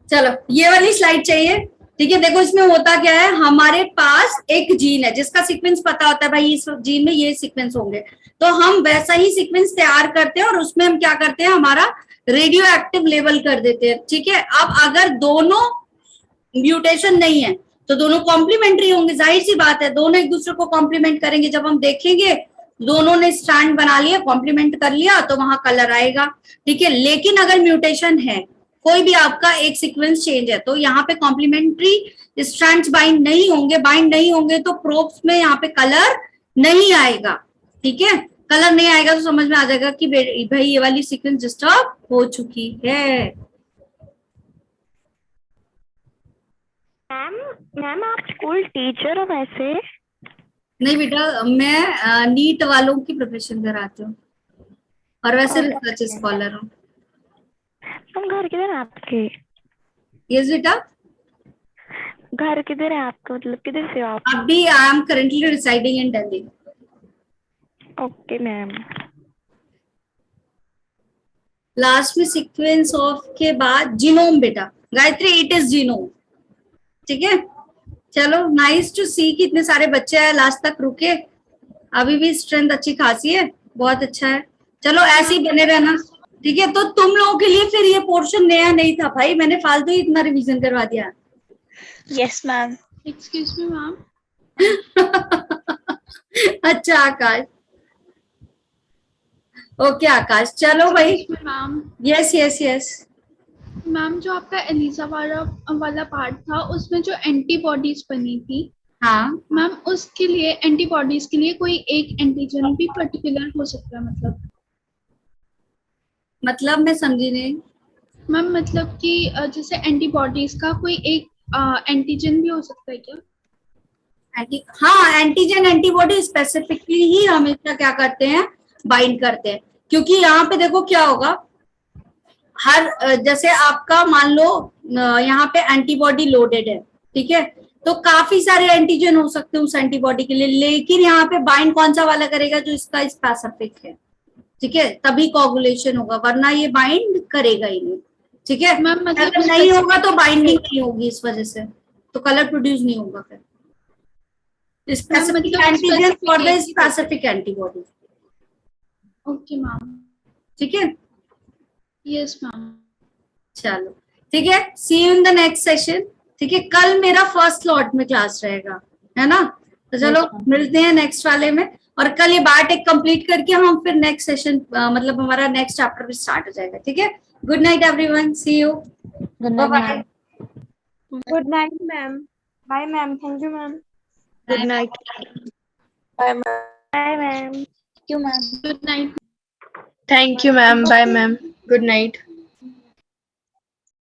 चलो ये वाली स्लाइड चाहिए, ठीक है। देखो इसमें होता क्या है, हमारे पास एक जीन है जिसका सीक्वेंस पता होता है, भाई इस जीन में ये सीक्वेंस होंगे, तो हम वैसा ही सीक्वेंस तैयार करते हैं और उसमें हम क्या करते हैं, हमारा रेडियो एक्टिव लेवल कर देते हैं, ठीक है। अब अगर दोनों म्यूटेशन नहीं है तो दोनों कॉम्प्लीमेंट्री होंगे, जाहिर सी बात है, दोनों एक दूसरे को कॉम्प्लीमेंट करेंगे। जब हम देखेंगे दोनों ने स्ट्रैंड बना लिया, कॉम्प्लीमेंट कर लिया, तो वहां कलर आएगा, ठीक है। लेकिन अगर म्यूटेशन है, कोई भी आपका एक सीक्वेंस चेंज है, तो यहाँ पे कॉम्प्लीमेंट्री स्ट्रैंड्स बाइंड नहीं होंगे, बाइंड नहीं होंगे तो प्रोब्स में यहाँ पे कलर नहीं आएगा, ठीक है। कलर नहीं आएगा तो समझ में आ जाएगा कि भाई ये वाली सीक्वेंस डिस्टर्ब हो चुकी है, मैम मैम आप स्कूल टीचर हो वैसे? नहीं बेटा, मैं नीट वालों की प्रिपरेशन कराती हूँ और वैसे रिसर्च स्कॉलर हूँ। हम घर किधर है आपके? यस बेटा, घर किधर है आपका, मतलब किधर से हो आप? अभी I am currently residing in Delhi. Okay ma'am. Last में सीक्वेंस ऑफ के बाद जीनोम बेटा, गायत्री इट इज जीनोम। ठीक है, चलो नाइस टू सी कि इतने सारे बच्चे आए, लास्ट तक रुके। अभी भी स्ट्रेंथ अच्छी खासी है, बहुत अच्छा है। चलो ऐसे ही बने रहना। ठीक है, तो तुम लोगों के लिए फिर ये पोर्शन नया नहीं था भाई, मैंने फालतू ही इतना रिवीजन करवा दिया। Yes, ma'am. Excuse me ma'am. अच्छा आकाश, ओके आकाश, चलो भाई। Ma'am yes yes yes. Ma'am जो आपका एलिजा वाला पार्ट था उसमें जो एंटीबॉडीज बनी थी हाँ मैम, उसके लिए एंटीबॉडीज के लिए कोई एक एंटीजन भी पर्टिकुलर हो सकता है मतलब मैं समझी नहीं। मैम मतलब कि जैसे एंटीबॉडीज का कोई एक एंटीजन भी हो सकता है क्या? हाँ, एंटीजन एंटीबॉडी स्पेसिफिकली ही हमेशा क्या करते हैं, बाइंड करते हैं। क्योंकि यहाँ पे देखो क्या होगा, हर जैसे आपका मान लो यहाँ पे एंटीबॉडी लोडेड है, ठीक है, तो काफी सारे एंटीजन हो सकते हैं उस एंटीबॉडी के लिए, लेकिन यहाँ पे बाइंड कौन सा वाला करेगा, जो इसका स्पेसिफिक है। ठीक है, तभी कोगुलेशन होगा, वरना ये बाइंड करेगा ही नहीं। ठीक है, मैम मतलब अगर नहीं होगा तो बाइंडिंग नहीं होगी, इस वजह से तो कलर प्रोड्यूस नहीं होगा फिर। Specific antigen for the specific antibody. Okay ma'am. ठीक है, यस मैम। चलो ठीक है, see you in the next session. ठीक है, कल मेरा फर्स्ट स्लॉट में क्लास रहेगा, है ना, तो चलो मिलते हैं नेक्स्ट वाले में। और कल ये बायोटेक कंप्लीट करके हम फिर नेक्स्ट सेशन, मतलब हमारा नेक्स्ट चैप्टर भी स्टार्ट हो जाएगा। ठीक है, good night everyone, see you, bye bye. Good night ma'am. Bye ma'am, thank you ma'am. Good night. Bye ma'am. Thank you, ma'am. Good night. Thank you, ma'am. Bye, ma'am. Good night.